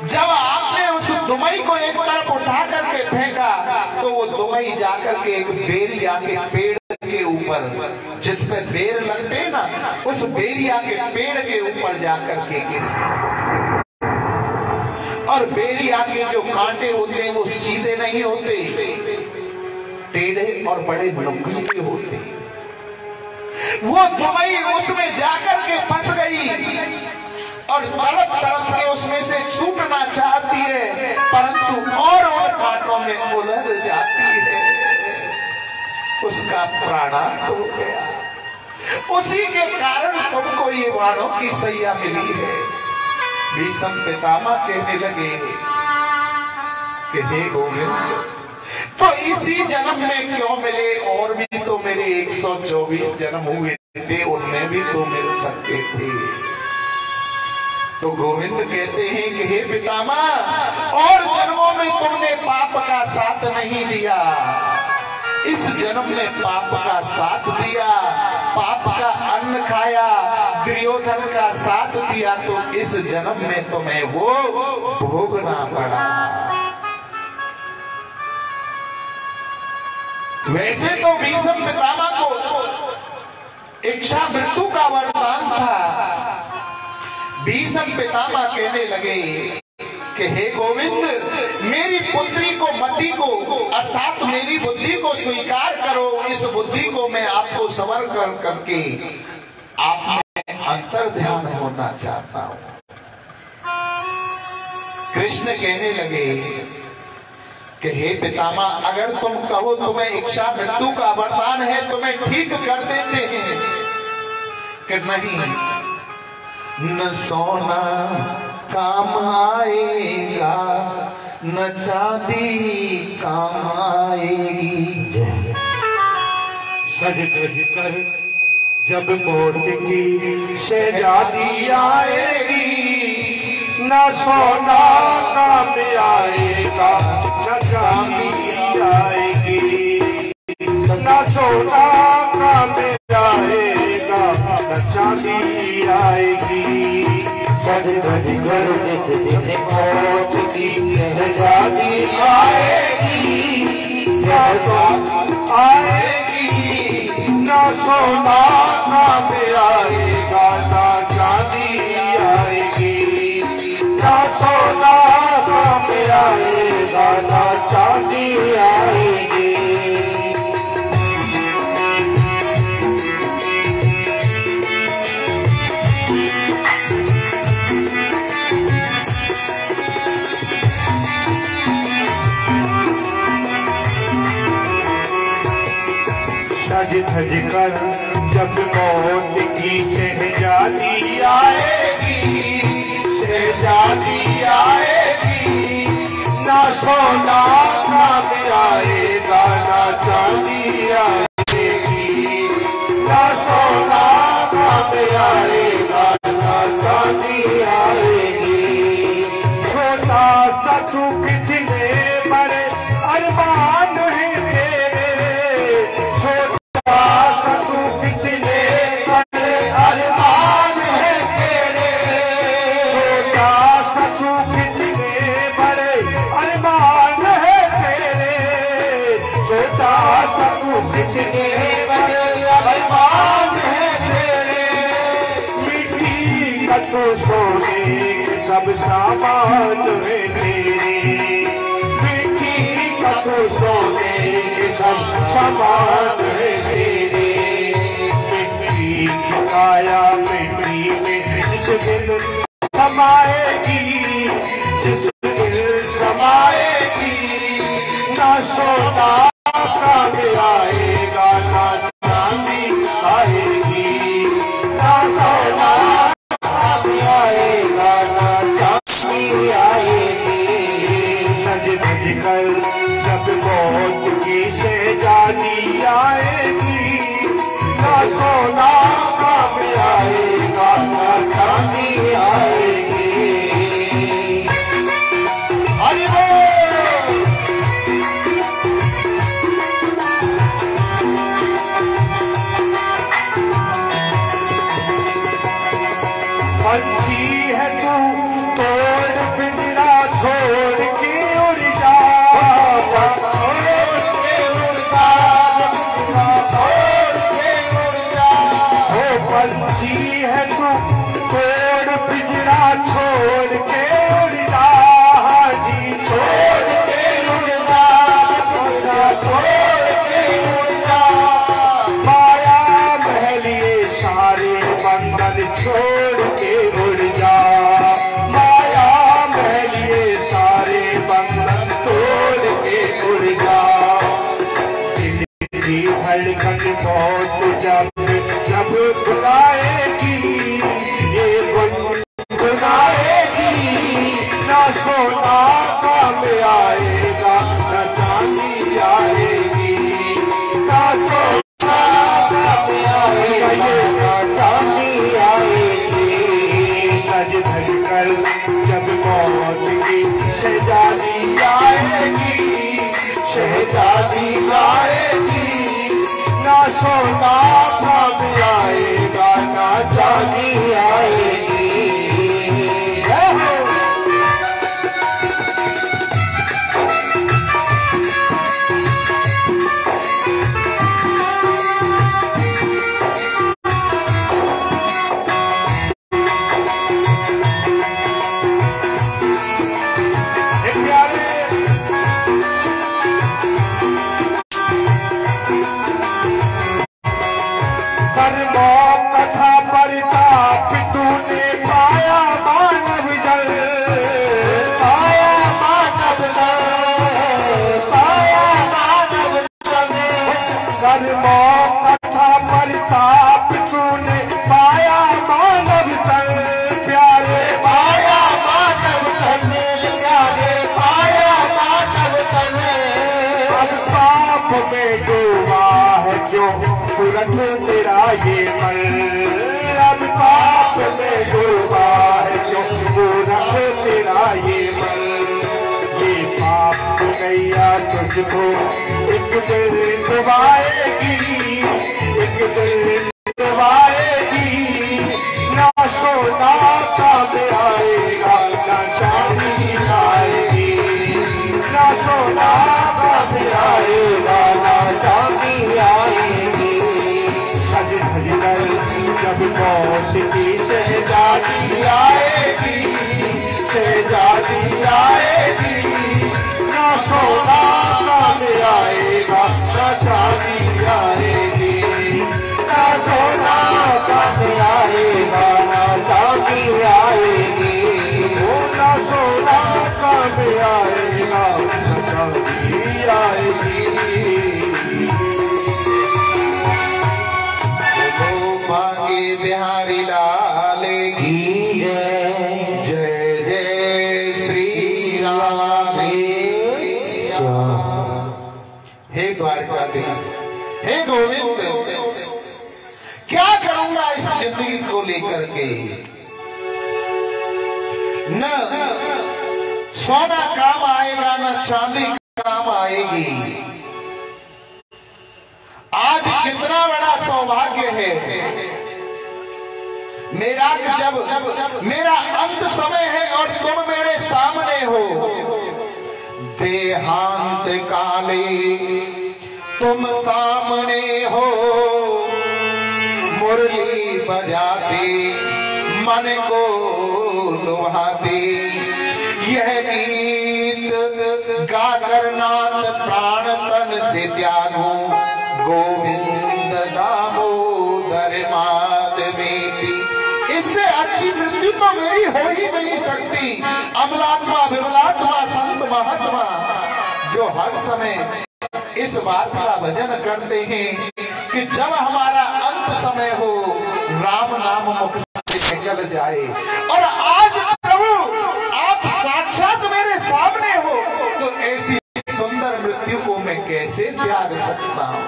जब आपने उस दुमई को एक तरफ उठा करके फेंका तो वो दुमई जाकर के एक बेरिया के पेड़ के ऊपर, जिसमें बेर लगते हैं ना, उस बेरिया के पेड़ के ऊपर जाकर के गिर गई। और बेरिया के जो कांटे होते हैं वो सीधे नहीं होते, टेढ़े और बड़े नुकीले होते। वो दुमई उसमें जाकर के फंस गई और तड़प तड़प के उसमें से छूटना चाहती है, परंतु और कांटों में उलझ जाती है। उसका प्राण हो गया। उसी के कारण तुमको ये वाणों की सैया मिली है। भीष्म पितामह कहने लगे कि हे गोविंद, तो इसी जन्म में क्यों मिले? और भी तो मेरे 124 जन्म हुए थे, उनमें भी तो मिल सकते थे। तो गोविंद कहते हैं कि हे पितामह, और जन्मों में तुमने पाप का साथ नहीं दिया, इस जन्म में पाप का साथ दिया, पाप का अन्न खाया, दुर्योधन का साथ दिया, तो इस जन्म में तुम्हें वो भोगना पड़ा। वैसे तो भीष्म पितामह को इच्छा मृत्यु का वरदान था। भीष्म पितामह कहने लगे कि हे गोविंद, मेरी पुत्री को, मति को, अर्थात मेरी बुद्धि को स्वीकार करो। इस बुद्धि को मैं आपको समर्पण करके आप में अंतर ध्यान होना चाहता हूं। कृष्ण कहने लगे कि हे पितामह, अगर तुम कहो तुम्हें इच्छा मृत्यु का वरदान है तो मैं ठीक कर देते हैं कि नहीं, न सोना काम आएगा, न चांदी काम आएगी। सज धज कर जब मौत की शहजादी आएगी, न सोना काम आएगा, न चांदी आएगी। न सोना काम आएगा, न चांदी आएगी। सज धज कर जिस दिन मौत की शहजादी आएगी, शहजादी आएगी। न सोना काम आएगा, न चांदी आएगी। न सोना काम आएगा, न चांदी आएगी। सज धज कर जब मौत की शहजादी आएगी, शहजादी आएगी। ना सोना काम आएगा, ना चांदी आएगी। ना सोना काम आएगा, ना चांदी आएगी। छोटा सा तू कितने बड़े अरमान है तेरे, छोटा सा तू कितने बड़े अरमान है तेरे। छोटा सा तू कितने बड़े अरमान है तेरे। छोटा सा तू कितने तो सोने के सब सामान है तेरे, मिट्टी का तो सोने के सब सामान है तेरे। मिट्टी की काया मिट्टी में जिस दिन समाएगी, जिस दिन समाएगी, ना सोना काम आएगा ना चांदी आएगी, ना सोना काम आएगा ना चांदी आएगी। सज धज कर जब मौत की शहजादी आएगी, ना सोना काम आएगा ना चांदी आएगी। हरि बोल। पंछी है तू तोड़ पिंजरा छोड़ के उड़ जा, छोड़ के उड़ जा, छोड़ के उड़ जा। ओ पंछी है तू तोड़ पिंजरा छोड़ के उड़ जा, जी छोड़ के उड़ जा, छोड़ के उड़ जा। माया महल ये सारे बंधन छोड़ के उड़ जा, माया महल ये सारे बंधन तोड़ के उड़ जा। दिल की धड़कन बहुत जब जब बुलाएगी, ये गुनगुनाएगी, ना सोना काम आएगा ना चांदी आएगी, ना सोना काम आएगा ये ना चांदी आएगी। सज धज कर जब मौत की शहजादी आएगी, शहजादी आएगी, ना सोना काम आएगा ना चांदी आएगी। कथा परिताप तूने पाया मानव जल, पाया मानव जल, पाया मानव जल। कर्मो कथा परिताप तूने पाया मानव जल, प्यारे पाया मानव जल, प्यारे पाया मानव जल। अब पाप में डूबा है जो सूरत तेरा ये मल, अब पाप में डूबा है जो सूरत तेरा ये मल। ये पाप गैया तुझको एक दिन डुबाएगी, एक दिन डुबाएगी, ना सोना काम आएगा ना चांदी आएगी, ना सोना काम आएगा ना चांदी आएगी। सज धज कर जब मौत की शहजादी आएगी, शहजादी आएगी, ना सोना काम आएगा ना चांदी आएगी, ना सोना काम आएगा ना चांदी आएगी। ओ ना सोना काम आएगा ना चांदी आएगी। मांगे बिहारी लाल की जय, जय जय श्री राधे श्याम। हे द्वारकाधीश, हे गोविंद, क्या करूंगा इस जिंदगी को लेकर के। न सोना काम आएगा न चांदी काम आएगी। आज कितना बड़ा सौभाग्य है मेरा कि जब मेरा अंत समय है और तुम मेरे सामने हो। देहांत काले तुम सामने हो, मुरली बजाते मन को लुभाते। यह गीत गाकर नाथ प्राण तन से त्यागो, गोविंद दामोदर माधवेति। इससे अच्छी मृत्यु तो मेरी हो ही नहीं सकती। अमलात्मा विमलात्मा संत महात्मा जो हर समय इस बात का भजन करते हैं कि जब हमारा अंत समय हो राम नाम मुख से निकल जाए। और आज प्रभु आप साक्षात मेरे सामने हो तो ऐसी सुंदर मृत्यु को मैं कैसे त्याग सकता हूं।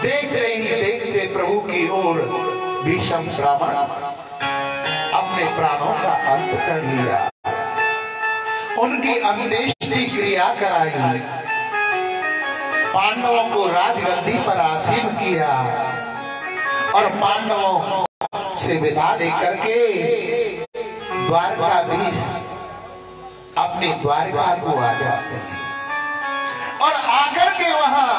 देखते ही देखते प्रभु की ओर भीष्म ब्राह्मण अपने प्राणों का अंत कर लिया। उनकी अंत्येष्टि क्रिया कराई, पांडवों को राजगद्दी पर आसीन किया और पांडवों से विदा लेकर के द्वारकाधीश अपनी द्वारका को आ जाते हैं और आकर के वहां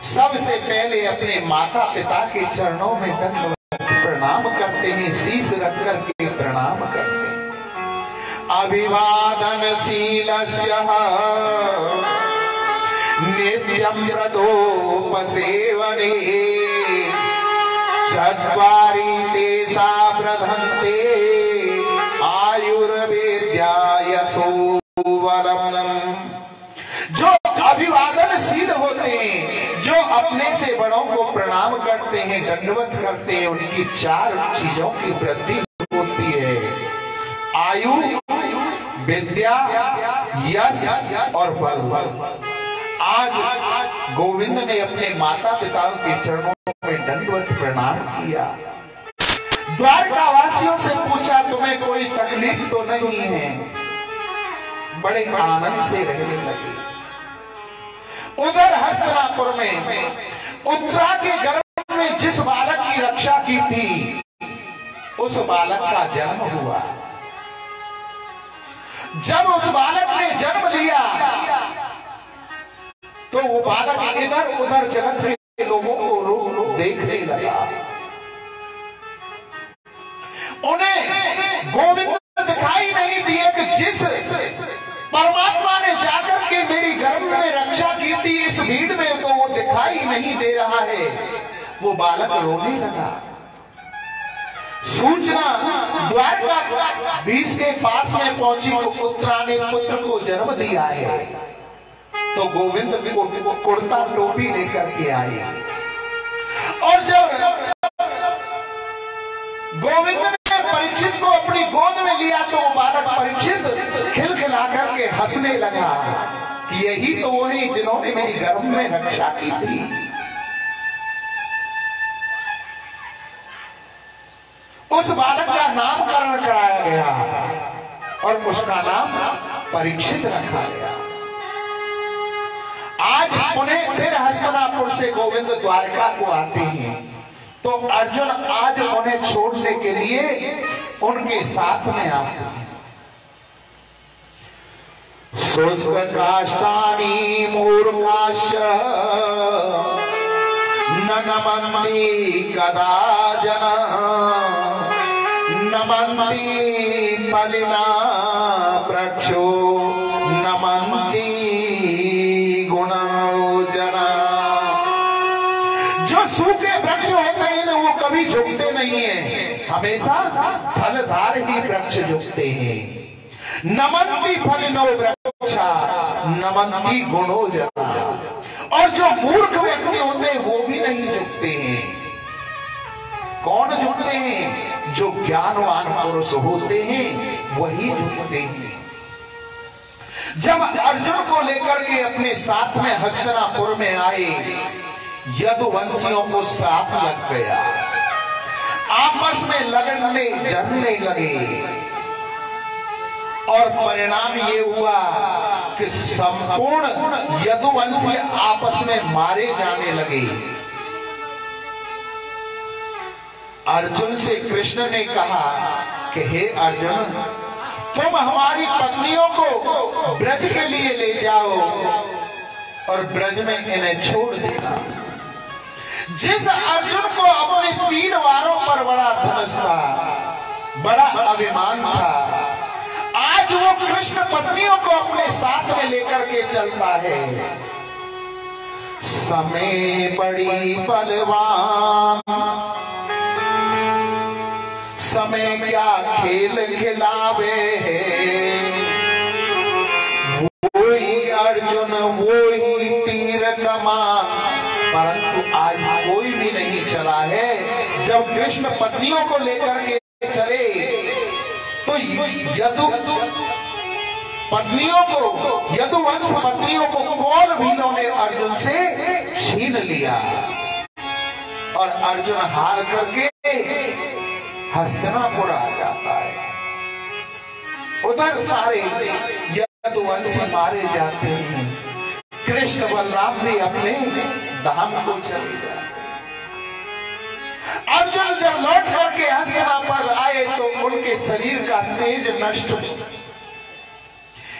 सबसे पहले अपने माता पिता के चरणों में दंडवत प्रणाम करते हैं, शीश रख करके प्रणाम करते हैं। अभिवादनशीलस्य नित्यं व्रतोपसेवने, चत्वारि तेषा प्रधन्ते आयुर्वेद्याय सुबलम्। जो अभिवादनशील होते हैं, जो अपने से बड़ों को प्रणाम करते हैं, दंडवत करते हैं, उनकी चार चीजों की वृद्धि होती है, आयु, विद्या, यश और बल। आज गोविंद ने अपने माता पिता के चरणों में दंडवत प्रणाम किया। द्वारका वासियों से पूछा तुम्हें कोई तकलीफ तो नहीं है? बड़े आनंद से रहने लगे। उधर हस्तिनापुर में उत्तरा के गर्भ में जिस बालक की रक्षा की थी उस बालक का जन्म हुआ। जब उस बालक ने जन्म लिया तो वो बालक इधर उधर जगत के लोगों को देखने लगा। उन्हें गोविंद दिखाई नहीं दिए कि जिस परमात्मा ने जाकर के मेरी गर्भ में रक्षा की थी, इस भीड़ में तो वो दिखाई नहीं दे रहा है। वो बालक रोने लगा। सूचना द्वारकाधीश के पास में पहुंची को उत्तरा ने पुत्र को जन्म दिया है। तो गोविंद को कुर्ता टोपी लेकर के आए और जब गोविंद ने परीक्षित को अपनी गोद में लिया तो वो बालक परीक्षित खिलखिला करके हंसने लगा कि यही तो वही जिन्होंने मेरी गर्भ में रक्षा की थी। उस बालक का नामकरण कराया गया और उसका नाम परीक्षित रखा गया। आज उन्हें फिर हस्तिनापुर से गोविंद द्वारका को आते हैं तो अर्जुन आज उन्हें छोड़ने के लिए उनके साथ में आते हैं। शुष्क काष्ठानि मूर्खाश्च न नमन्ति कदाचन, नमन्ति फलिना वृक्षो नमन्ति गुणोजना। जो सूखे वृक्ष होते हैं वो कभी झुकते नहीं है, हमेशा फलदार ही वृक्ष झुकते हैं। नमन्ति फलिनो वृक्षा नमन्ति गुणोजना। और जो मूर्ख व्यक्ति होते हैं वो भी नहीं झुकते हैं। कौन झुकते हैं? जो ज्ञानवान पुरुष होते हैं वही झुकते हैं। जब अर्जुन को लेकर के अपने साथ में हस्तिनापुर में आए, यदुवंशियों को श्राप लग गया, आपस में लड़ने जड़ने लगे और परिणाम ये हुआ कि संपूर्ण यदुवंशी आपस में मारे जाने लगे। अर्जुन से कृष्ण ने कहा कि हे अर्जुन, तुम हमारी पत्नियों को ब्रज के लिए ले जाओ और ब्रज में इन्हें छोड़ देना। जिस अर्जुन को अपने 3 वारों पर बड़ा धनुष था, बड़ा अभिमान था, आज वो कृष्ण पत्नियों को अपने साथ में लेकर के चलता है। समय बड़ी बलवान, समय क्या खेल खिलावे है, वो ही अर्जुन वो ही तीर कमान। परंतु आज कोई भी नहीं चला है। जब कृष्ण पत्नियों को लेकर के चले तो यदु पत्नियों को, यदुवंश पत्नियों को कौन भीलों ने अर्जुन से छीन लिया और अर्जुन हार करके हस्तिनापुर आ जाता है। उधर सारे यदुवंशी मारे जाते हैं, कृष्ण बलराम भी अपने धाम को चले जाते। अर्जुन जब लौट करके हस्तिनापुर आए तो उनके शरीर का तेज नष्ट हो।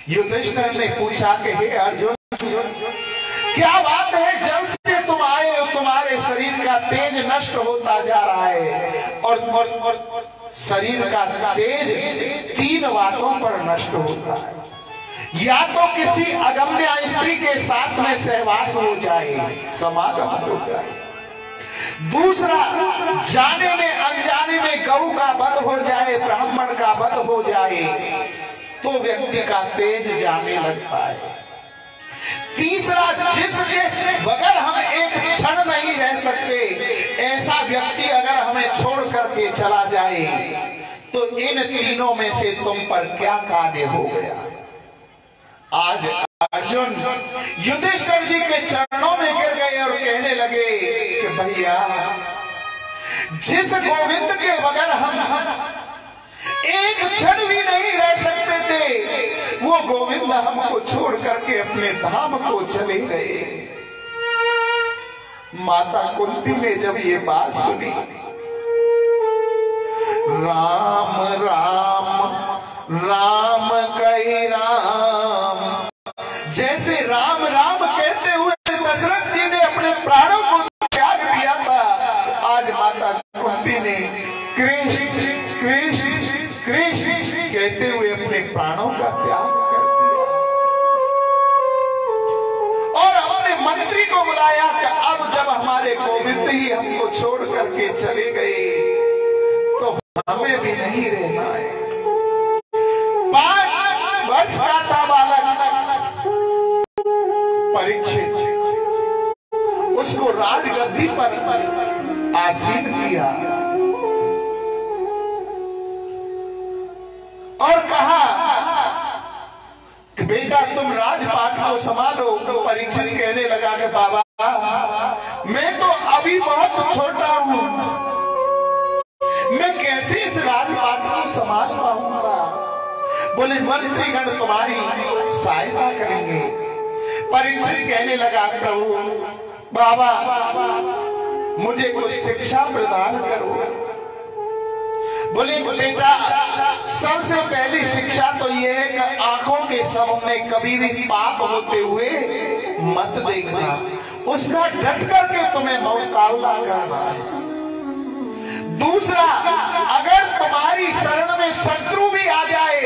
युधिष्ठिर ने पूछा कि हे अर्जुन, क्या बात है, जब से तुम आए हो तुम्हारे शरीर का तेज नष्ट होता जा रहा है और शरीर का तेज 3 बातों पर नष्ट होता है। या तो किसी अगम्य स्त्री के साथ में सहवास हो जाए, समागम हो जाए। दूसरा, जाने में अनजाने में गऊ का वध हो जाए, ब्राह्मण का वध हो जाए तो व्यक्ति का तेज जाने लगता है। तीसरा, जिसके बगैर हम एक क्षण नहीं रह सकते, ऐसा व्यक्ति अगर हमें छोड़ करके चला जाए तो इन तीनों में से तुम पर क्या कार्य हो गया। आज अर्जुन युधिष्ठिर जी के चरणों में गिर गए और कहने लगे कि भैया, जिस गोविंद के बगैर हम एक क्षण भी नहीं रह सकते थे, वो गोविंद हमको छोड़ करके अपने धाम को चले गए। माता कुंती ने जब ये बात सुनी, राम राम राम कही राम, जैसे राम राम कहते हुए दशरथ जी ने अपने प्राणों को त्याग दिया था, आज माता कुंती ने कृष्ण कृष्ण कृष्ण कहते हुए अपने प्राणों का त्याग कर दिया और अपने मंत्री को बुलाया कि अब जब हमारे गोविंद ही हमको छोड़ करके चले गए तो हमें भी नहीं रहना है। 5 वर्ष का था बालक परीक्षित, उसको राजगद्दी पर आसीन किया और कहा कि बेटा तुम राजपाट को संभालो। तो परीक्षित कहने लगा कि बाबा, मैं तो अभी बहुत छोटा हूं, मैं कैसे इस राजपाट को संभाल पाऊंगा। बोले मंत्रीगण तुम्हारी सहायता करेंगे। परीक्षित कहने लगा प्रभु बाबा, मुझे कुछ शिक्षा प्रदान करो। बोले बेटा, सबसे पहली शिक्षा तो यह है कि आंखों के सामने कभी भी पाप होते हुए मत देखना, उसका डट करके तुम्हें मुकाबला करना है। दूसरा, अगर तुम्हारी शरण में शत्रु भी आ जाए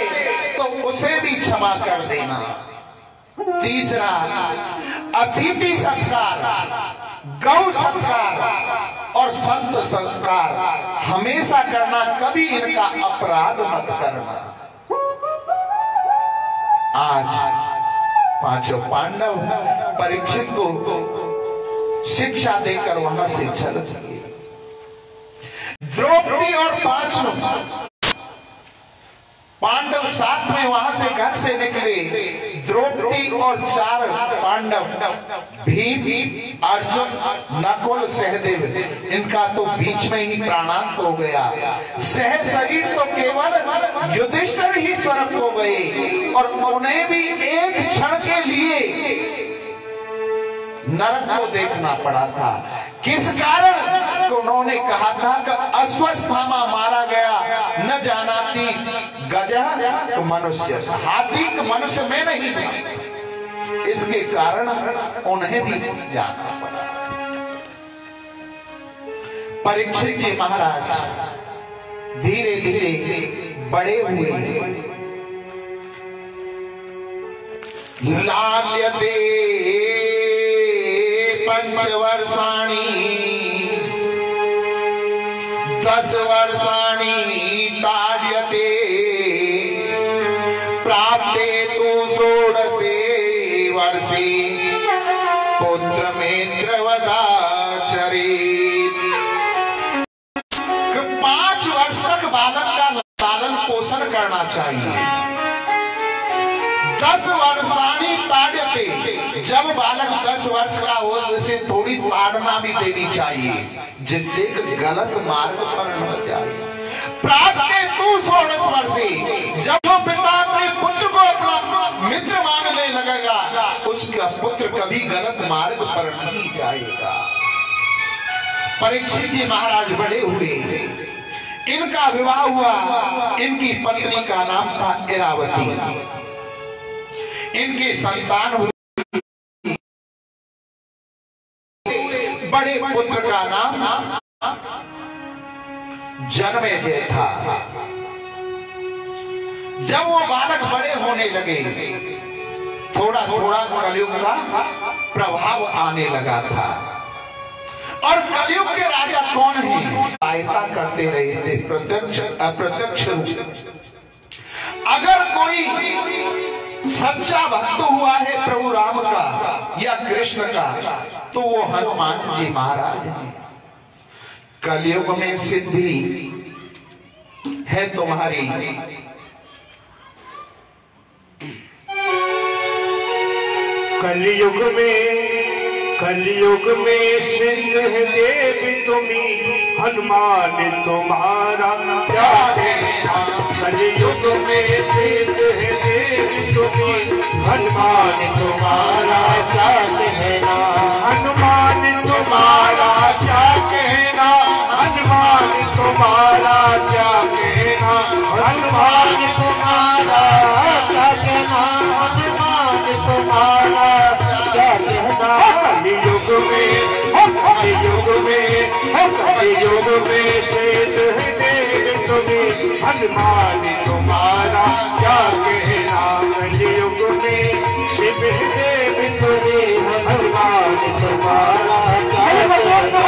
तो उसे भी क्षमा कर देना। तीसरा, अतिथि सत्कार, गौ सत्कार और संत सत्कार हमेशा करना, कभी इनका अपराध मत करना। आज 5 पांडव परीक्षित को शिक्षा देकर वहां से चल दिए। द्रौपदी और 5 पांडव साथ में वहां से घर से निकले। द्रौपदी और 4 पांडव, भीम, अर्जुन, नकुल, सहदेव, इनका तो बीच में ही प्राणांत हो गया। सह शरीर तो केवल युधिष्ठिर ही स्वर्ग हो गए और उन्हें भी एक क्षण के लिए नरक को देखना पड़ा था। किस कारण? तो उन्होंने कहा था कि अश्वस्थामा मारा गया, न जानाती गजह तो मनुष्य, हाथी के मनुष्य में नहीं था। इसके कारण उन्हें भी जाना पड़ा। परीक्षित जी महाराज धीरे धीरे बड़े हुए। लाल्यते पंचवर्षाणि 10 वर्षाणि ताड्यते प्राप्ते तु 16 वर्षे पुत्रमेत्रवदाचरेत्। 5 वर्ष तक बालक का लालन पोषण करना चाहिए। 10 वर्षाणी ताड्यते, जब बालक 10 वर्ष का हो उसे थोड़ी ताड़ना भी देनी चाहिए जिससे गलत मार्ग पर न जाए। प्राप्ते तू 16 वर्षे, जब वो पिता अपने पुत्र को अपना मित्र मानने लगेगा उसका पुत्र कभी गलत मार्ग पर नहीं जाएगा। परीक्षित जी महाराज बड़े हुए, इनका विवाह हुआ। इनकी पत्नी का नाम था इरावती। इनके संतान हुए, बड़े पुत्र का नाम जन्मेजय था। जब वो बालक बड़े होने लगे थोड़ा थोड़ा कलयुग का प्रभाव आने लगा था। और कलयुग के राजा कौन हैं? सहायता करते रहे थे प्रत्यक्ष अप्रत्यक्ष रूप। अगर कोई सच्चा भक्त हुआ है प्रभु राम का या कृष्ण का तो वो हनुमान जी महाराज हैं। कलयुग में सिद्धि है तुम्हारी। कलयुग में सिद्ध है देव तुम्ही, हनुमान तुम्हारा क्या कहना। कलयुग में सिद्ध है देव तुम्ही, हनुमान तुम्हारा क्या कहना। हनुमान तुम्हारा क्या कहना, हनुमान तुम्हारा क्या कहना, हनुमान तुम्हारा क्या कहना, हनुमान तुम्हारा क्या कहना। कलयुग में सिद्ध है देव तुम्ही, हनुमान तुम्हारा क्या कहना। कलयुग में शिव देव तुम्ही, हनुमान तुम्हारा क्या कहना।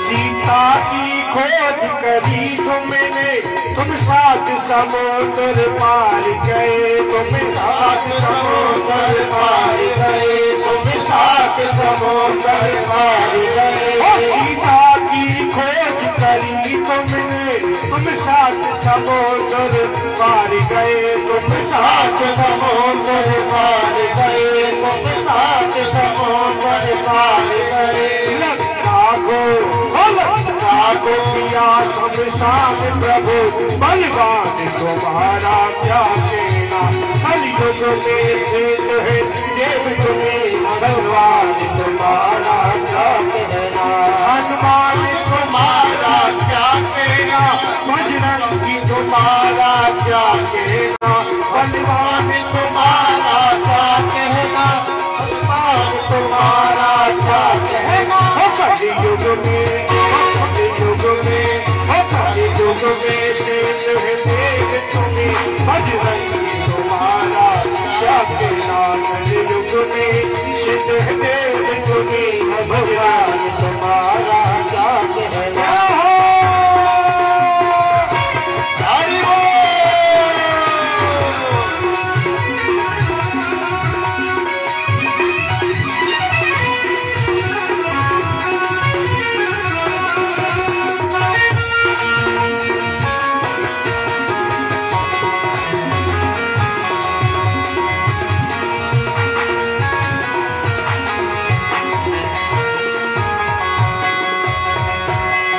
सीता की खोज करी तुमने, तुम 7 समुद्र पार गए। तुम 7 समुद्र पार गए, तुम 7 समुद्र पार गए। सीता की खोज करी तुमने, तुम 7 समुद्र पार गए। तुम 7 समुद्र पार गए, तुम 7 समुद्र पार गए। को किया शमशान प्रभु, बलवान तुम्हारा क्या कहना। कलयुग में सिद्ध है देव तुम्ही, भगवान तुम्हारा क्या कहना। हनुमान तुम्हारा क्या कहना, बजरंगी तुम्हारा क्या कहना, बलवान तुम्हारा क्या कहना, हनुमान तुम्हारा क्या कहना। कलयुग में सिद्ध है देव तुम्ही, बजरंगी तुम्हारा क्या कहना। कलयुग में सिद्ध है देव तुम्ही, भगवान तुम्हारा क्या कहना।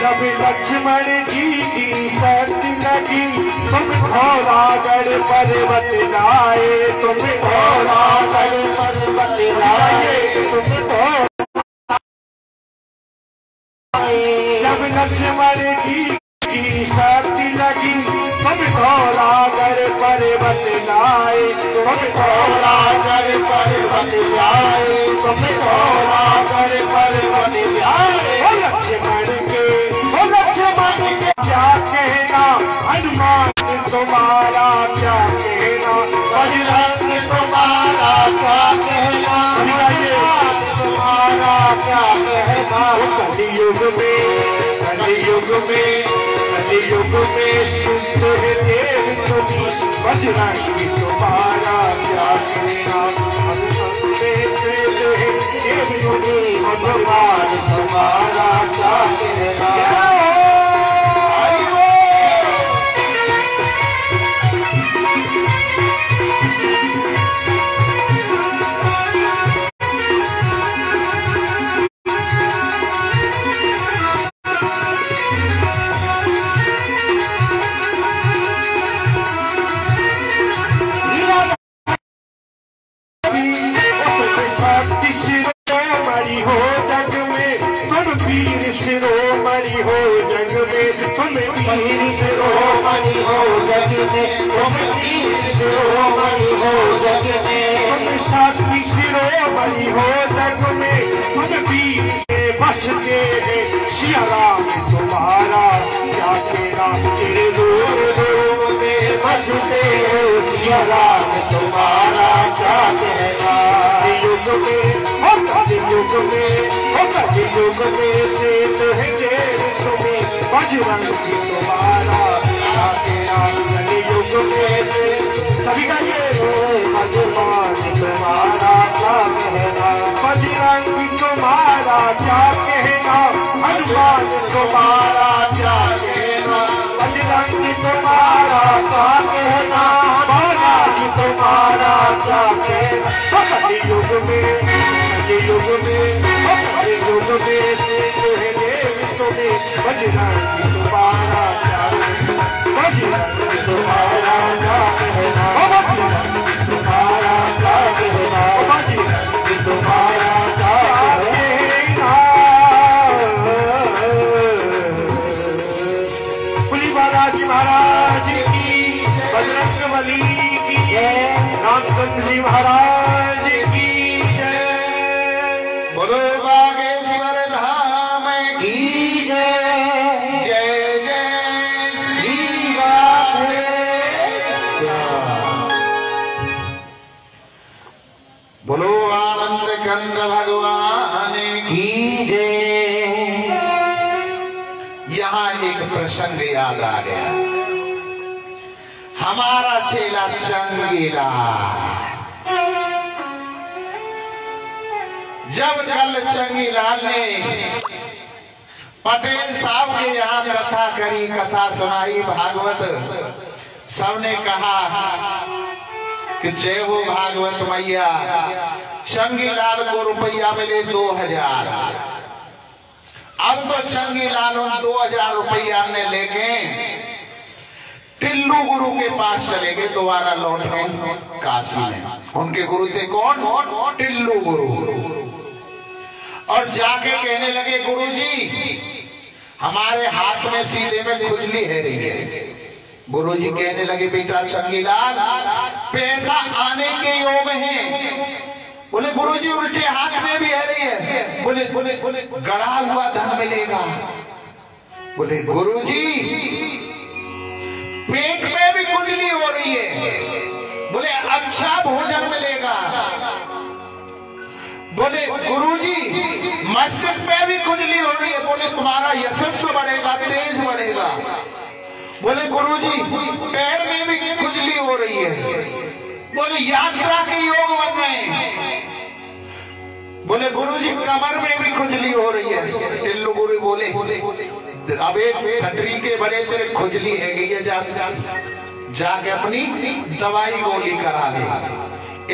जब लक्ष्मण जी की शर्त लगी तुम घोड़ागढ़ पर्वत लाए, तुम घोड़ागढ़ पर्वत लाए, तुम जब लक्ष्मण जी की शर्त लगी तुम घोड़ागढ़ पर्वत लाए, तुम घोड़ागढ़ पर्वत लाए, तुम घोड़ागढ़ पर्वत लाए। लक्ष्मण के क्या कहना, हनुमान तुम्हारा क्या कहना, बजरंग तुम्हारा क्या कहना, तुम्हारा क्या कहना। कलियुग में शुद्ध है देव तुम्ही, बजरंग तुम्हारा क्या कहना। हम सुनते हैं देव तुम्ही, भगवान तुम्हारा क्या कहना। शिरोमणि हो जग में, तुम वीर शिरोमणि हो जग में, तुम वीर शिरोमणि हो जग में, तुम शक्ति शिरोमणि हो जग में, तुम वीर से बसते हैं। सिया राम तुम्हारा क्या कहना, तेरे रोम रोम में बसते हो। सिया राम तुम्हारा क्या कहना। युग में युग में से तो है देव तुम्हें, बजरंग तुम्हारा क्या कहना। युग में से सभी का ये भगवान तुम्हारा क्या कहना, बजरंग तुम्हारा क्या कहना, हनुमान तुम्हारा क्या कहना, बजरंग तुम्हारा क्या कहना, बालाजी तुम्हारा क्या कहना। युग में युग में से जो है देव तुम्हें, बजरंग तुम्हारा क्या कहना, बजरंग तुम्हारा क्या कहना, बजरंग तुम्हारा क्या कहना, बजरंग तुम्हारा क्या कहना। पुली बालाजी महाराज की, बजरंगबली की, रामचंद्र जी महाराज की जय। बोलो बागेश्वर धाम की जय। जय जय श्री राधेश्याम। बोलो आनंद कंद भगवान की जय। यहाँ एक प्रसंग याद आ गया, हमारा चेला चंगेला जब कल चंगीलाल ने पटेल साहब के यहाँ कथा करी, कथा सुनाई भागवत, सबने कहा कि जय हो भागवत मैया। चंगीलाल को रुपया मिले 2000। अब तो चंगीलाल उन 2000 रुपया ने लेके टिल्लू गुरु के पास चले गए, दोबारा लौट गए काशी में। उनके गुरु थे कौन? टिल्लू गुरु। और जाके कहने लगे, गुरुजी हमारे हाथ में सीधे में खुजली है रही है। गुरुजी कहने लगे, बेटा चंगीलाल पैसा आने के योग हैं। बोले गुरुजी उल्टे हाथ में भी है रही है। बोले गड़ा हुआ धन मिलेगा। बोले गुरुजी पेट में भी खुजली हो रही है। बोले अच्छा भोजन मिलेगा। बोले गुरुजी मस्तिष्क में भी खुजली हो रही है। बोले तुम्हारा यशस्व बढ़ेगा, तेज बढ़ेगा। बोले गुरुजी पैर में भी खुजली हो रही है। बोले यात्रा के योग बन रहे हैं। बोले गुरुजी कमर में भी खुजली हो रही है। टिल्लू गुरु बोले अब एक छतरी के बड़े तेरे खुजली है गई है, जाके अपनी दवाई गोली करा ले,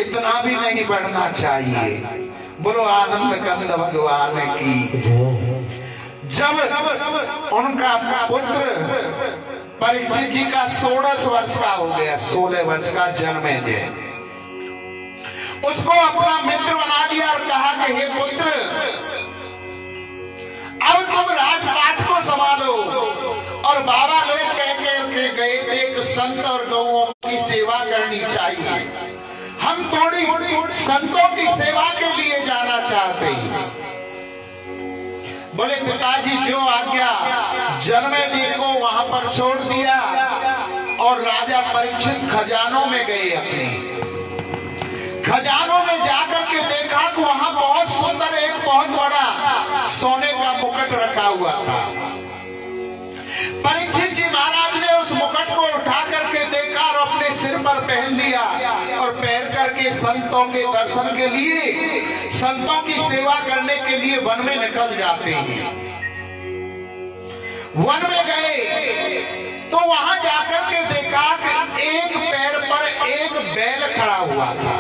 इतना भी नहीं बढ़ना चाहिए। बोलो आनंद कंद भगवान की। जब उनका पुत्र परीक्षित जी का 16 वर्ष का हो गया, 16 वर्ष का जन्मेजय, उसको अपना मित्र बना लिया और कहा कि हे पुत्र, अब तुम राजपाट को संभालो। और बाबा लोग कह के गए थे कि संत और गौओं की सेवा करनी चाहिए, हम थोड़ी संतों की सेवा के लिए जाना चाहते हैं। बोले पिताजी जो आज्ञा। जन्मेजय को वहां पर छोड़ दिया और राजा परीक्षित खजानों में गए। अपने खजानों में जाकर के देखा कि वहां बहुत सुंदर एक बहुत बड़ा सोने का मुकुट रखा हुआ था। परीक्षित जी महाराज ने उस मुकुट को उठा करके देखा और अपने सिर पर पहन लिया और पहन करके संतों के दर्शन के लिए, संतों की सेवा करने के लिए वन में निकल जाते हैं। वन में गए तो वहां जाकर के देखा कि एक पैर पर एक बैल खड़ा हुआ था,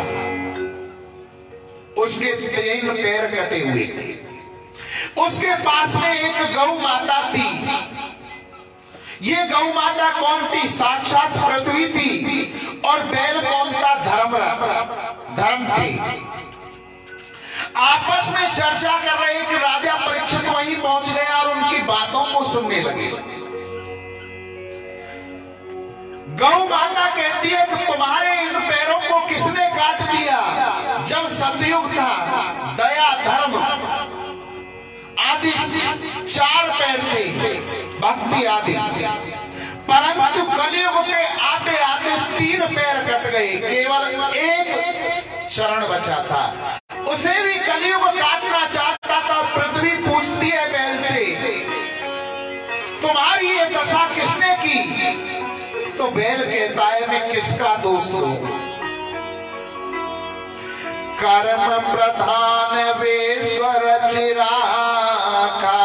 उसके 3 पैर कटे हुए थे। उसके पास में एक गौ माता थी। ये गौ माता कौन थी? साक्षात पृथ्वी थी। और बैल कौन था? धर्म थी। आपस में चर्चा कर रहे कि राजा परीक्षित वहीं पहुंच गया और उनकी बातों को सुनने लगे। गौ माता कहती है कि तुम्हारे इन पैरों को किसने काट दिया? जब सतयुग था, दया धर्म आदि 4 पैर थे, भक्ति आदि, परंतु कलयुग के आते आते 3 पैर कट गए, केवल एक चरण बचा था। उसे भी कलयुग काटना चाहता था। पृथ्वी पूछती है बैल से, तुम्हारी ये दशा किसने की? तो बैल कहता है मैं किसका दोस्त हूं? कर्म प्रधान वेश्वर चिराखा,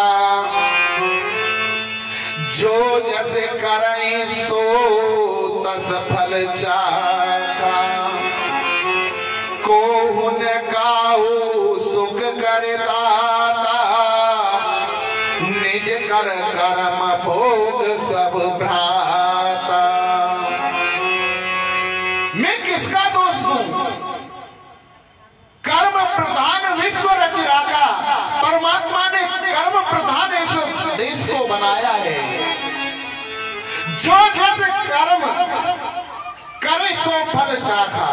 जो जस करई सो तस फल चाखा। कोहुन काहू सुख कर दाता, निज कर कर्म भोग सब भ्राता। मैं किसका दोस्त हूं? कर्म प्रधान विश्व रच राखा। परमात्मा ने कर्म प्रधान इस देश को बनाया है। जो जैसे कर्म करे सो फल चाखा,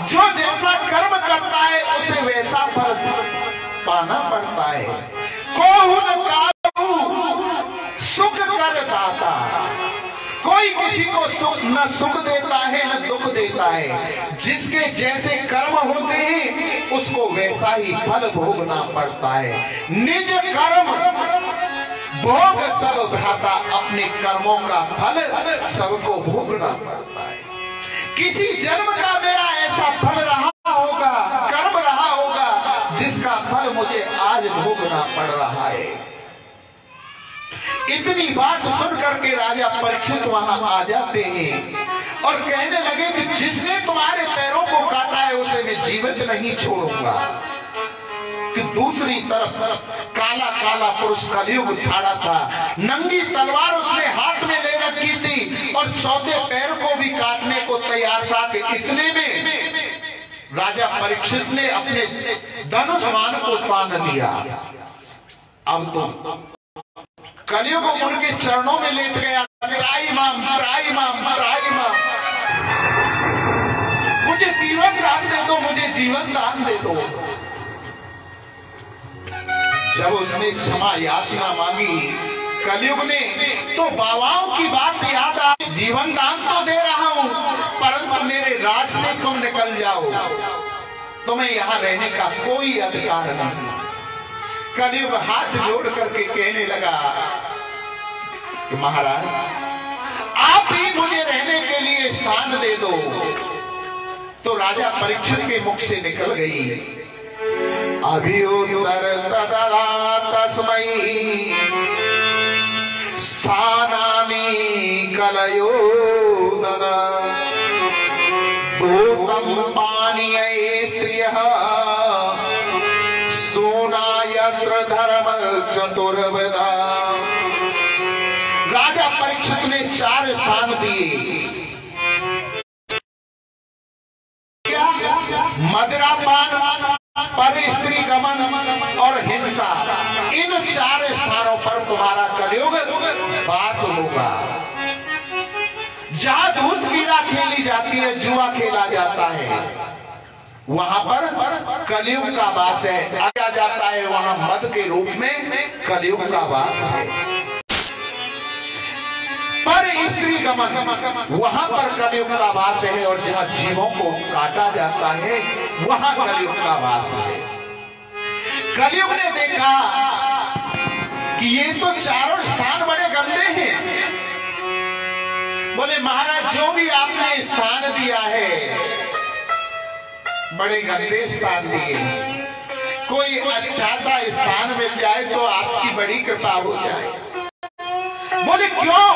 जो जैसा कर्म करता है उसे वैसा फल पाना पड़ता है। कोहुन काहू सुख कर दाता, कोई किसी को न सुख देता है न दुख देता है। जिसके जैसे कर्म होते हैं उसको वैसा ही फल भोगना पड़ता है। निज कर्म भोग सब भ्राता, अपने कर्मों का फल सबको भोगना पड़ता है। किसी जन्म का मेरा ऐसा फल रहा होगा, कर्म रहा होगा, जिसका फल मुझे आज भोगना पड़ रहा है। इतनी बात सुन करके राजा परीक्षित वहां आ जाते हैं और कहने लगे कि जिसने तुम्हारे पैरों को काटा है उसे मैं जीवित नहीं छोड़ूंगा। कि दूसरी तरफ काला काला पुरुष कलयुग ठाड़ा था, नंगी तलवार उसने हाथ में ले रखी थी और चौथे पैर को भी काटने को तैयार था। कि इतने में राजा परीक्षित ने अपने धनुष बाण को तान लिया। अब तो कलयुग उनके चरणों में लेट गया। त्राईमाम त्राईमाम त्राईमाम, मुझे जीवन दान दे दो, मुझे जीवन दान दे दो। जब उसने क्षमा याचना मांगी कलयुग ने, तो बाबाओं की बात याद आई। जीवन दान तो दे रहा हूं, परंतु मेरे राज से तुम निकल जाओ, तुम्हें यहां रहने का कोई अधिकार नहीं। कलयुग हाथ जोड़ करके कहने लगा कि महाराज आप ही मुझे रहने के लिए स्थान दे दो। तो राजा परीक्षित के मुख से निकल गई, अभिउत्तर तदरा तस्मै स्थानानि कलयो ददा। दूतम पानीय स्त्रियः सोना यत्र धर्म चतुर्विधा। परीक्षित ने 4 स्थान दिए। मदिरापान, पर स्त्री गमन और हिंसा, इन 4 स्थानों पर तुम्हारा कलयुग वास होगा। जहां दूध क्रीड़ा खेली जाती है, जुआ खेला जाता है, वहां पर कलयुग का वास है। आया जाता है वहां मद के रूप में कलयुग का वास है। पर स्त्री गमन, वहां पर कलयुग का वास है। और जहां जीवों को काटा जाता है, वहां कलयुग का वास है। कलयुग ने देखा कि ये तो चारों स्थान बड़े गंदे हैं। बोले महाराज, जो भी आपने स्थान दिया है, बड़े गंदे स्थान दिए। कोई अच्छा सा स्थान मिल जाए तो आपकी बड़ी कृपा हो जाए। बोले क्यों?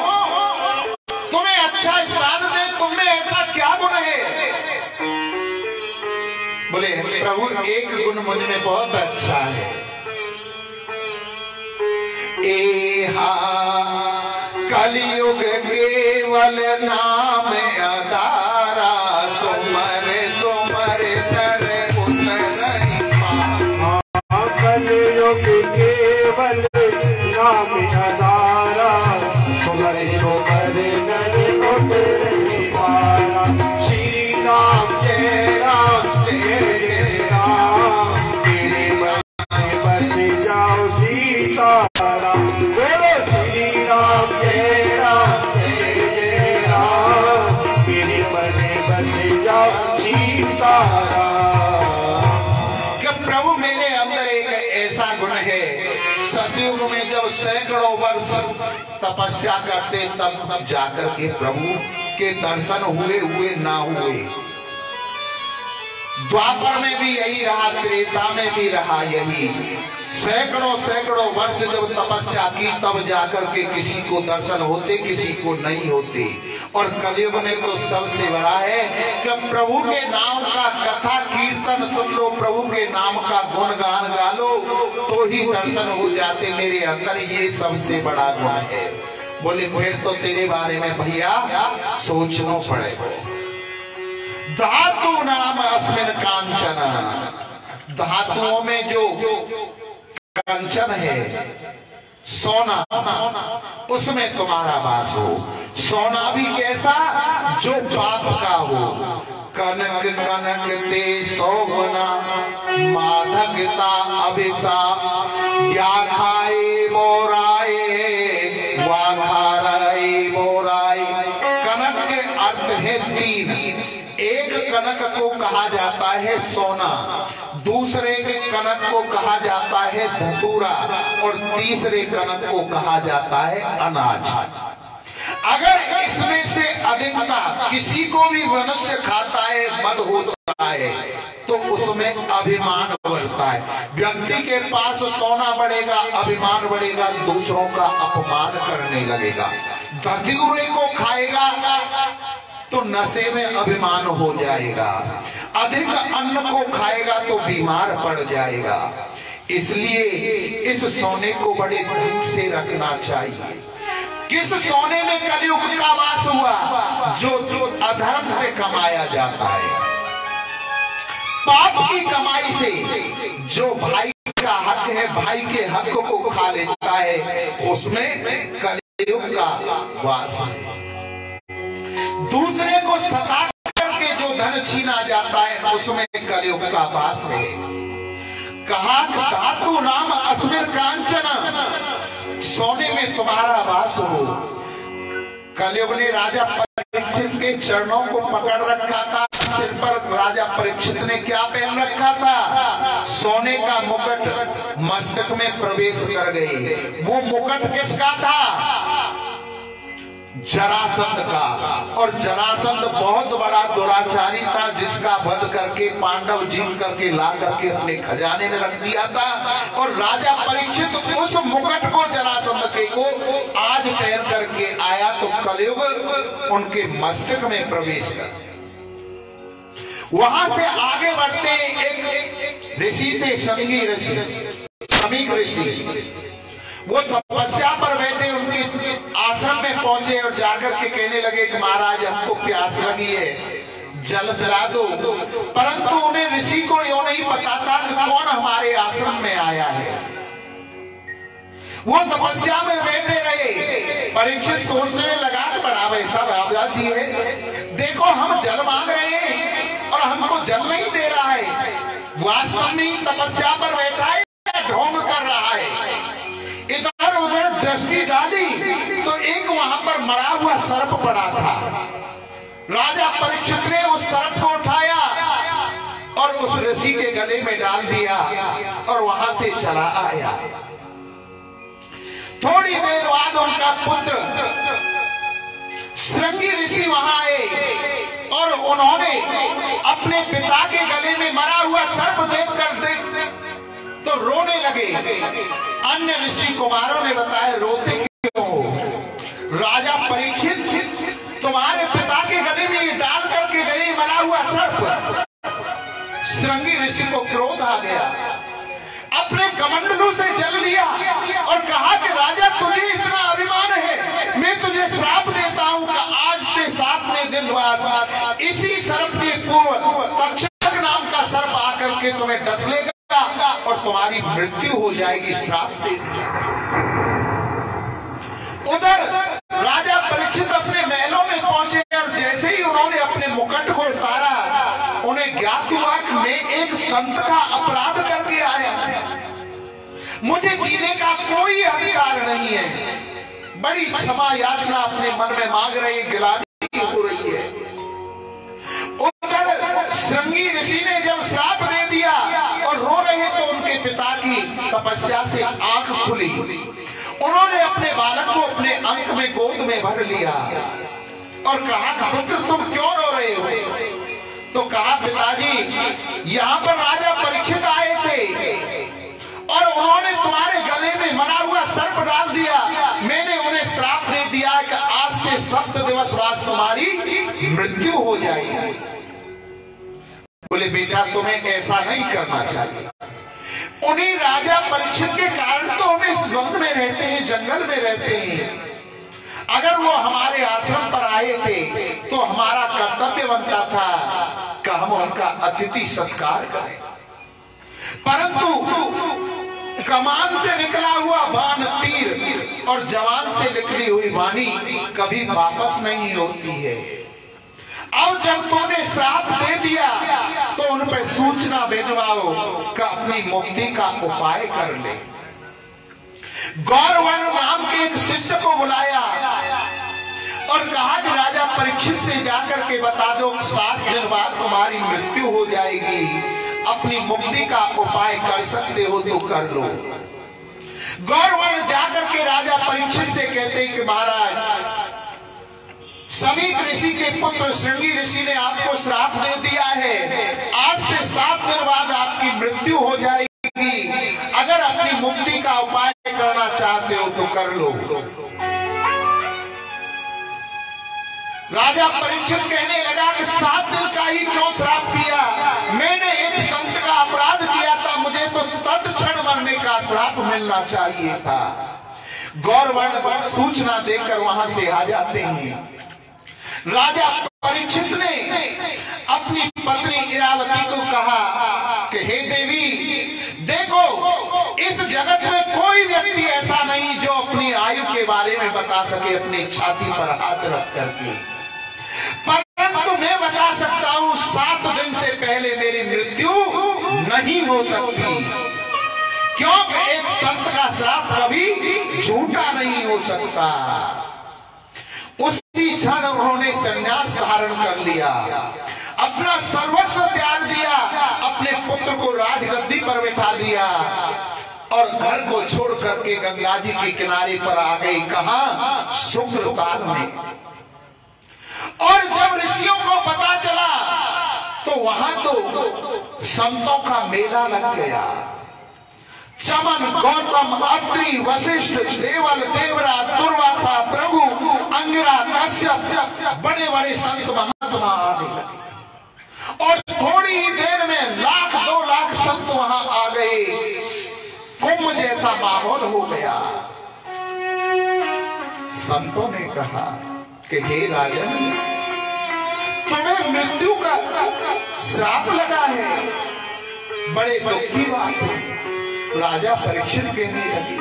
तुम्हें अच्छा स्थान दे, तुम में ऐसा क्या गुण है? बोले प्रभु, एक गुण मुझ में बहुत अच्छा है। एहा कलयुग केवल नाम आधारा, सुमर सुमर नर उतरहि पार। कलयुग केवल नाम आधारा, सुमर सुमर नर उतरहि पार। श्री राम जय राम जय राम, तेरे बस जाओ सीताराम। बोलो श्री राम जय राम जय राम, मेरे मन बस जाओ सीताराम। कि प्रभु मेरे अंदर एक ऐसा गुण है, सतयुग में जब सैकड़ों वर्ष तपस्या करते तब जाकर के प्रभु के दर्शन हुए ना हुए। द्वापर में भी यही रहा, त्रेता में भी रहा यही। सैकड़ों सैकड़ों वर्ष जब तपस्या की तब जाकर के किसी को दर्शन होते, किसी को नहीं होते। और कलयुग में तो सबसे बड़ा है कि प्रभु के नाम का कथा कीर्तन सुन लो, प्रभु के नाम का गुणगान गा लो, तो ही दर्शन हो जाते। मेरे अंदर ये सबसे बड़ा गुण है। बोले फिर तो तेरे बारे में भैया सोचना पड़ेगा। धातु नाम अस्मिन कांचन, धातुओं में जो कंचन है, सोना, उसमें तुम्हारा वास हो। सोना भी कैसा? जो पाप का हो। कनक कनक ते सोगुना, माधकता अभिशाप, या खाए मोराए वाखाराए मोराए। कनक के अर्थ है 3। एक कनक को कहा जाता है सोना, दूसरे के कनक को कहा जाता है धतूरा, और तीसरे कनक को कहा जाता है अनाज। अगर इसमें से अधिकता किसी को भी मनुष्य खाता है, मद होता है, तो उसमें अभिमान बढ़ता है। व्यक्ति के पास सोना बढ़ेगा, अभिमान बढ़ेगा, दूसरों का अपमान करने लगेगा। धतूरे को खाएगा तो नशे में अभिमान हो जाएगा। अधिक अन्न को खाएगा तो बीमार पड़ जाएगा। इसलिए इस सोने को बड़े ढंग से रखना चाहिए। किस सोने में कलयुग का वास हुआ? जो अधर्म से कमाया जाता है, पाप की कमाई से। जो भाई का हक है, भाई के हक को खा लेता है, उसमें कलयुग का वास है। दूसरे को सता करके जो धन छीना जाता है, उसमें कलयुग का वास है। कहा धातु नाम अस्मिन कांचन, सोने में तुम्हारा वास हो। कलयुग ने राजा परीक्षित के चरणों को पकड़ रखा था। सिर पर राजा परीक्षित ने क्या पहन रखा था? सोने का मुकुट मस्तक में प्रवेश कर गए। वो मुकुट किसका था? जरासंध का। और जरासंध बहुत बड़ा दुराचारी था, जिसका वध करके पांडव जीत करके ला करके अपने खजाने में रख दिया था। और राजा परीक्षित उस मुकुट को, जरासंध के को आज पहन करके आया, तो कलयुग उनके मस्तक में प्रवेश कर। वहां से आगे बढ़ते एक ऋषि थे, संगी ऋषि, समीक ऋषि। वो तपस्या पर बैठे, उनके आश्रम में पहुंचे और जाकर के कहने लगे कि महाराज हमको प्यास लगी है, जल पिला दो। परंतु उन्हें ऋषि को यो नहीं पता था कि कौन हमारे आश्रम में आया है। वो तपस्या में बैठे रहे। परीक्षित सोचने लगा कि बड़ा वैसा बाबा जी है, देखो हम जल मांग रहे हैं और हमको जल नहीं दे रहा है। वास्तव में तपस्या पर बैठा है, ढोंग कर रहा है। इधर उधर दृष्टि डाली तो एक वहां पर मरा हुआ सर्प पड़ा था। राजा परीक्षित ने उस सर्प को उठाया और उस ऋषि के गले में डाल दिया और वहां से चला आया। थोड़ी देर बाद उनका पुत्र श्रृंगी ऋषि वहां आए और उन्होंने अपने पिता के गले में मरा हुआ सर्प देखकर तो रोने लगे। अन्य ऋषि कुमारों ने बताया, रोते क्यों? राजा परीक्षित, तुम्हारे पिता के गले में ये डाल करके गए मरा हुआ सर्प। श्रृंगी ऋषि को क्रोध आ गया, अपने कमंडलू से जल लिया और कहा कि राजा तुझे इतना अभिमान है, मैं तुझे श्राप देता हूं कि आज से 7वें दिन बाद इसी सर्प के पूर्व तक्षक नाम का सर्प आकर के तुम्हें डस लेगा और तुम्हारी मृत्यु हो जाएगी। श्राप दे दिया। उधर राजा परीक्षित अपने महलों में पहुंचे और जैसे ही उन्होंने अपने मुकुट को उतारा, उन्हें ज्ञात हुआ कि मैं एक संत का अपराध करके आया, मुझे जीने का कोई अधिकार नहीं है। बड़ी क्षमा याचना अपने मन में मांग रही, गिलानी हो रही है। उधर श्रृंगी ऋषि ने जब श्राप दे दिया और रो रहे तो उनके पिता की तपस्या से आंख खुली। उन्होंने अपने बालक को अपने अंक में गोद में भर लिया और कहा, पुत्र तुम क्यों रो रहे हो? तो कहा, पिताजी यहाँ पर राजा परीक्षित आए थे और उन्होंने तुम्हारे गले में मरा हुआ सर्प डाल दिया। मैंने उन्हें श्राप दे दिया कि आज से 7 दिवस बाद तुम्हारी मृत्यु हो जाएगी। बोले, बेटा तुम्हें ऐसा नहीं करना चाहिए। उन्हीं राजा परीक्षित के कारण तो हम इस वन में रहते हैं, जंगल में रहते हैं। अगर वो हमारे आश्रम पर आए थे तो हमारा कर्तव्य बनता था कि हम उनका अतिथि सत्कार करें। परंतु कमान से निकला हुआ बाण तीर और जवान से निकली हुई वाणी कभी वापस नहीं होती है। अब जब तुमने श्राप दे दिया तो उन पर सूचना भेजवाओ कि अपनी मुक्ति का उपाय कर ले। गौरवर्ण नाम के एक शिष्य को बुलाया और कहा कि राजा परीक्षित से जाकर के बता दो 7 दिन बाद तुम्हारी मृत्यु हो जाएगी, अपनी मुक्ति का उपाय कर सकते हो तो कर लो। गौरवर्ण जाकर के राजा परीक्षित से कहते कि महाराज, समीक ऋषि के पुत्र श्रृंगी ऋषि ने आपको श्राप दे दिया है, आज से 7 दिन बाद आपकी मृत्यु हो जाएगी। अगर अपनी मुक्ति का उपाय करना चाहते हो तो कर लो। राजा परीक्षित कहने लगा कि 7 दिन का ही क्यों श्राप दिया? मैंने एक संत का अपराध किया था, मुझे तो तत्क्षण मरने का श्राप मिलना चाहिए था। गौरवर्ण सूचना देकर वहां से आ जाते हैं। राजा परीक्षित ने अपनी पत्नी इरावती को कहा कि हे देवी, देखो इस जगत में कोई व्यक्ति ऐसा नहीं जो अपनी आयु के बारे में बता सके अपनी छाती पर हाथ रख करके, परंतु मैं बता सकता हूं 7 दिन से पहले मेरी मृत्यु नहीं हो सकती, क्योंकि एक संत का श्राप कभी झूठा नहीं हो सकता। उसी क्षण उन्होंने संन्यास धारण कर लिया, अपना सर्वस्व त्याग दिया, अपने पुत्र को राजगद्दी पर बिठा दिया और घर को छोड़ करके गंगा जी के किनारे पर आ गई। कहां? शुक्रताल में। और जब ऋषियों को पता चला तो वहां तो संतों का मेला लग गया। चमन, गौतम, अत्रि, वशिष्ठ, देवल, देवरा, दुर्वासा, प्रभु, अंगिरा, कश्यप, बड़े बड़े संत महात्मा आने लगे और थोड़ी ही देर में 1,00,000 2 लाख संत वहां आ गए। कुंभ जैसा माहौल हो गया। संतों ने कहा कि हे राजन, तुम्हें मृत्यु का श्राप लगा है, बड़े दुख की बात है। राजा परीक्षित कहने लगे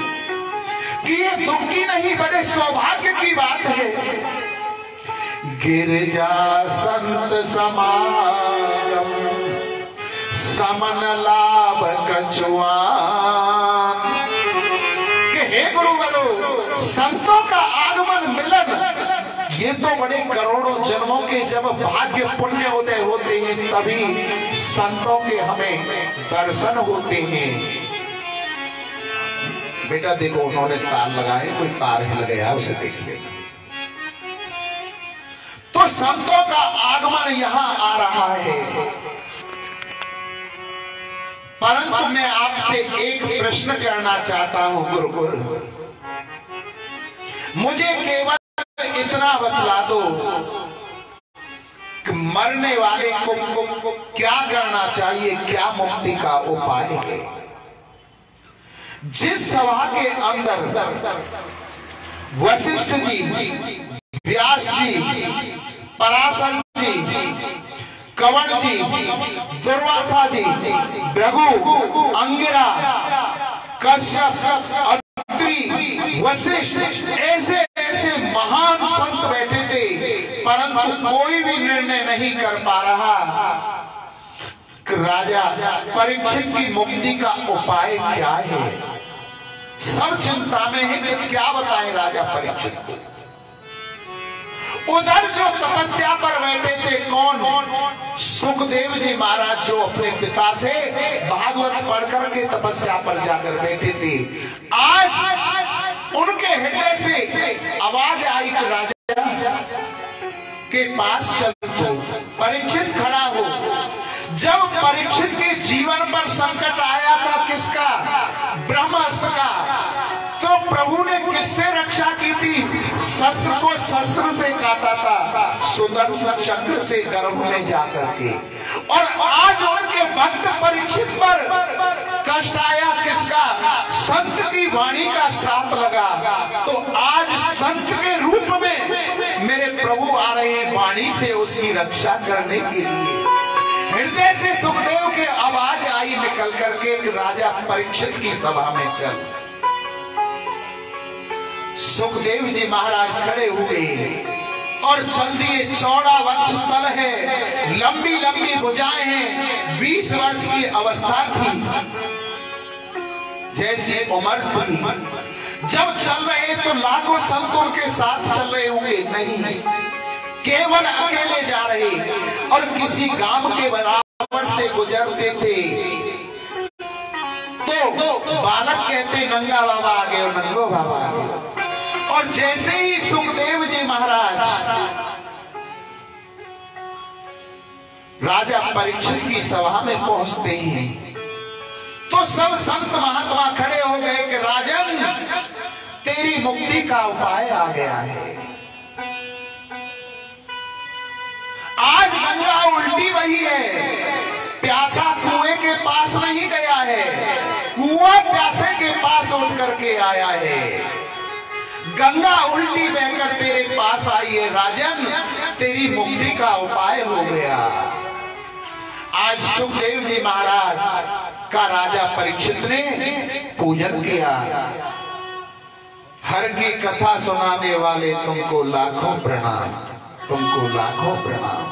कि ये दुख की नहीं, बड़े सौभाग्य की बात है। गिरजा संत समागम समन लाभ कछुआन। कि हे गुरुवरो, संतों का आगमन मिलन, ये तो बड़े करोड़ों जन्मों के जब भाग्य पुण्य उदय होते हैं तभी संतों के हमें दर्शन होते हैं। बेटा देखो, उन्होंने तार लगाए, कोई तार हिल गया, उसे देख लेना। तो संतों का आगमन यहां आ रहा है। परंतु मैं आपसे एक प्रश्न करना चाहता हूं गुरुकुल, मुझे केवल इतना बतला दो कि मरने वाले को क्या करना चाहिए, क्या मुक्ति का उपाय है। जिस सभा के अंदर वशिष्ठ जी, व्यास जी, पराशर जी, कवण जी, दुर्वासा जी, भृगु, अंगिरा, कश्यप, अत्रि, वशिष्ठ, ऐसे ऐसे महान संत बैठे थे, परंतु कोई भी निर्णय नहीं कर पा रहा कि राजा परीक्षित की मुक्ति का उपाय क्या है। सब चिंता में है कि क्या बताएं राजा परीक्षित को। उधर जो तपस्या पर बैठे थे, कौन? सुखदेव जी महाराज, जो अपने पिता से भागवत पढ़कर के तपस्या पर जाकर बैठे थे। आज उनके हृदय से आवाज आई कि राजा के पास चल दो। परीक्षित खड़ा हो। जब परीक्षित के जीवन पर संकट आया था, किसका? ब्रह्मास्त्र का, तो प्रभु ने किससे रक्षा की थी? शस्त्र को शस्त्र से काटा था, सुदर्शन चक्र से गर्भ में जाकर के। और आज उनके भक्त परीक्षित पर कष्ट आया, किसका? संत की वाणी का श्राप लगा। तो आज संत के रूप में मेरे प्रभु आ रहे हैं वाणी से उसकी रक्षा करने के लिए। हृदय से सुखदेव के आवाज आई निकल करके कि राजा परीक्षित की सभा में चल। सुखदेव जी महाराज खड़े हुए और चल दिए। चौड़ा वक्षस्थल है, लंबी लंबी भुजाएं हैं, 20 वर्ष की अवस्था थी, जैसी उम्र थी। जब चल रहे तो लाखों संत उनके साथ चल रहे होंगे, नहीं, केवल अकेले जा रहे। और किसी गांव के बराबर से गुजरते थे तो बालक कहते नंगा बाबा आ गए, नंगो बाबा आ गए। और जैसे ही सुखदेव जी महाराज राजा परीक्षित की सभा में पहुंचते हैं तो सब संत महात्मा खड़े हो गए कि राजन, तेरी मुक्ति का उपाय आ गया है। आज गंगा उल्टी बही है, प्यासा कुएं के पास नहीं गया है, कुआं प्यासे के पास उठ करके आया है। गंगा उल्टी बहकर तेरे पास आई है राजन, तेरी मुक्ति का उपाय हो गया। आज सुखदेव जी महाराज का राजा परीक्षित ने पूजन किया। हर की कथा सुनाने वाले तुमको लाखों प्रणाम, तुमको लाखों प्रणाम।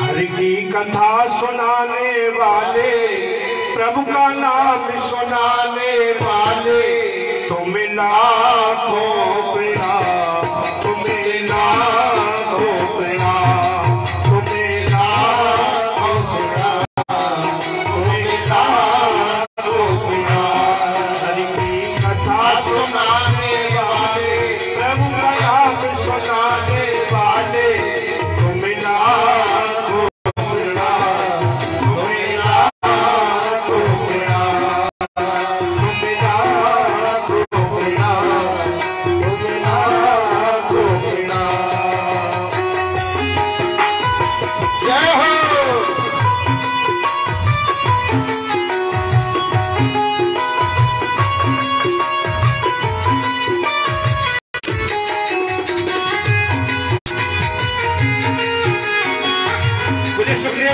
हर की कथा सुनाने वाले, प्रभु का नाम सुनाने वाले, तुम्हें लाखों प्रणाम, तुम्हें लाखों प्रणाम, तुम्हें लाखों प्रणाम, तुम्हें लाखों प्रणाम। हर की कथा सुनाने वाले, प्रभु का नाम सुनाने वाले, तुम्हें लाखों प्रणाम, तुम्हें लाखों प्रणाम, तुम्हें लाखों प्रणाम, तुम्हें लाखों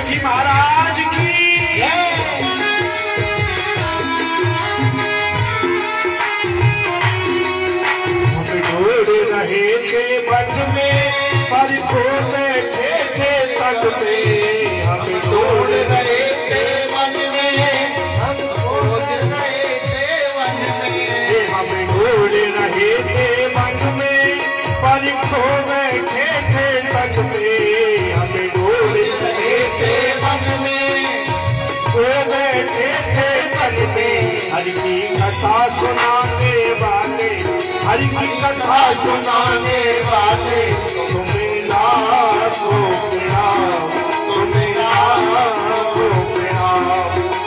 जी महाराज की ढूंढ रहे थे मन में पर खो बैठे थे तट में। हम ढूंढ रहे थे मन में, हम खोज रहे थे वन में। हम ढूंढ रहे थे मन में पर खो बैठे थे तट में। हम ढूंढ रहे थे मन में, खो बैठे थे तट में। हर की कथा सुनाने वाले, हर की कथा सुनाने वाले तुम्हें लाखों प्रणाम, तुम्हें लाखों प्रणाम,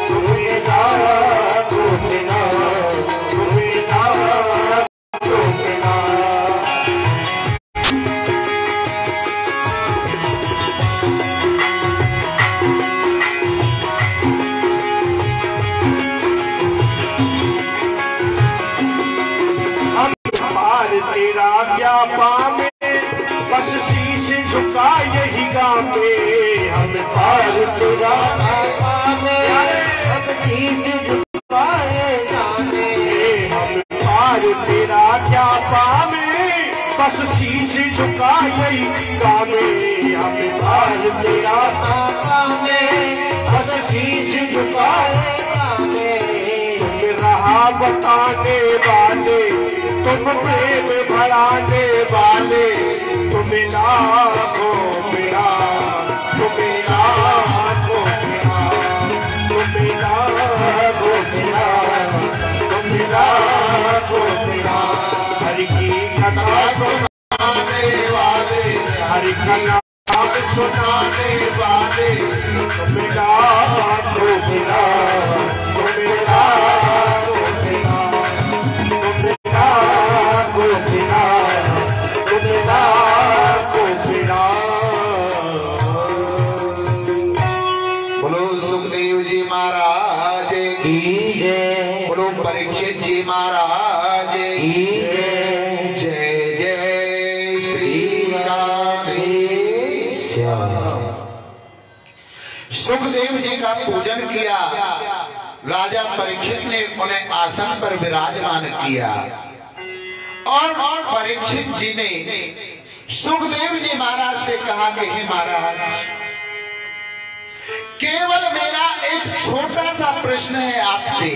तुम्हें लाखों प्रणाम, तुम्हें लाखों प्रणाम। तेरा क्या पावे बस शीश झुका यही गावे। हम पार तेरा पावे बस शीश झुका यही गावे। हम पार तेरा क्या पावे बस शीश झुका यही गावे। हम पार तेरा पावे बस शीश झुका यही गावे। तुम रहा बताने वाले, तुम प्रेम बढ़ाने वाले, तुम्हें लाखों प्रणाम, तुम्हें लाखों प्रणाम, तुम्हें लाखों प्रणाम, तुम्हें लाखों प्रणाम। हर की कथा सुनाने वाले, हर का नाम सुनाने वाले तुम्हें लाखों प्रणाम, तुम्हें लाखों प्रणाम, तुम्हें लाखों प्रणाम, तुम्हें लाखों प्रणाम। बोलो सुखदेव जी महाराज की जय, बोलो परीक्षित जी महाराज की जय। जय जय श्री राधे श्याम। सुखदेव जी का पूजन किया, राजा परीक्षित ने उन्हें आसन पर विराजमान किया और परीक्षित जी ने सुखदेव जी महाराज से कहा कि हे महाराज, केवल मेरा एक छोटा सा प्रश्न है आपसे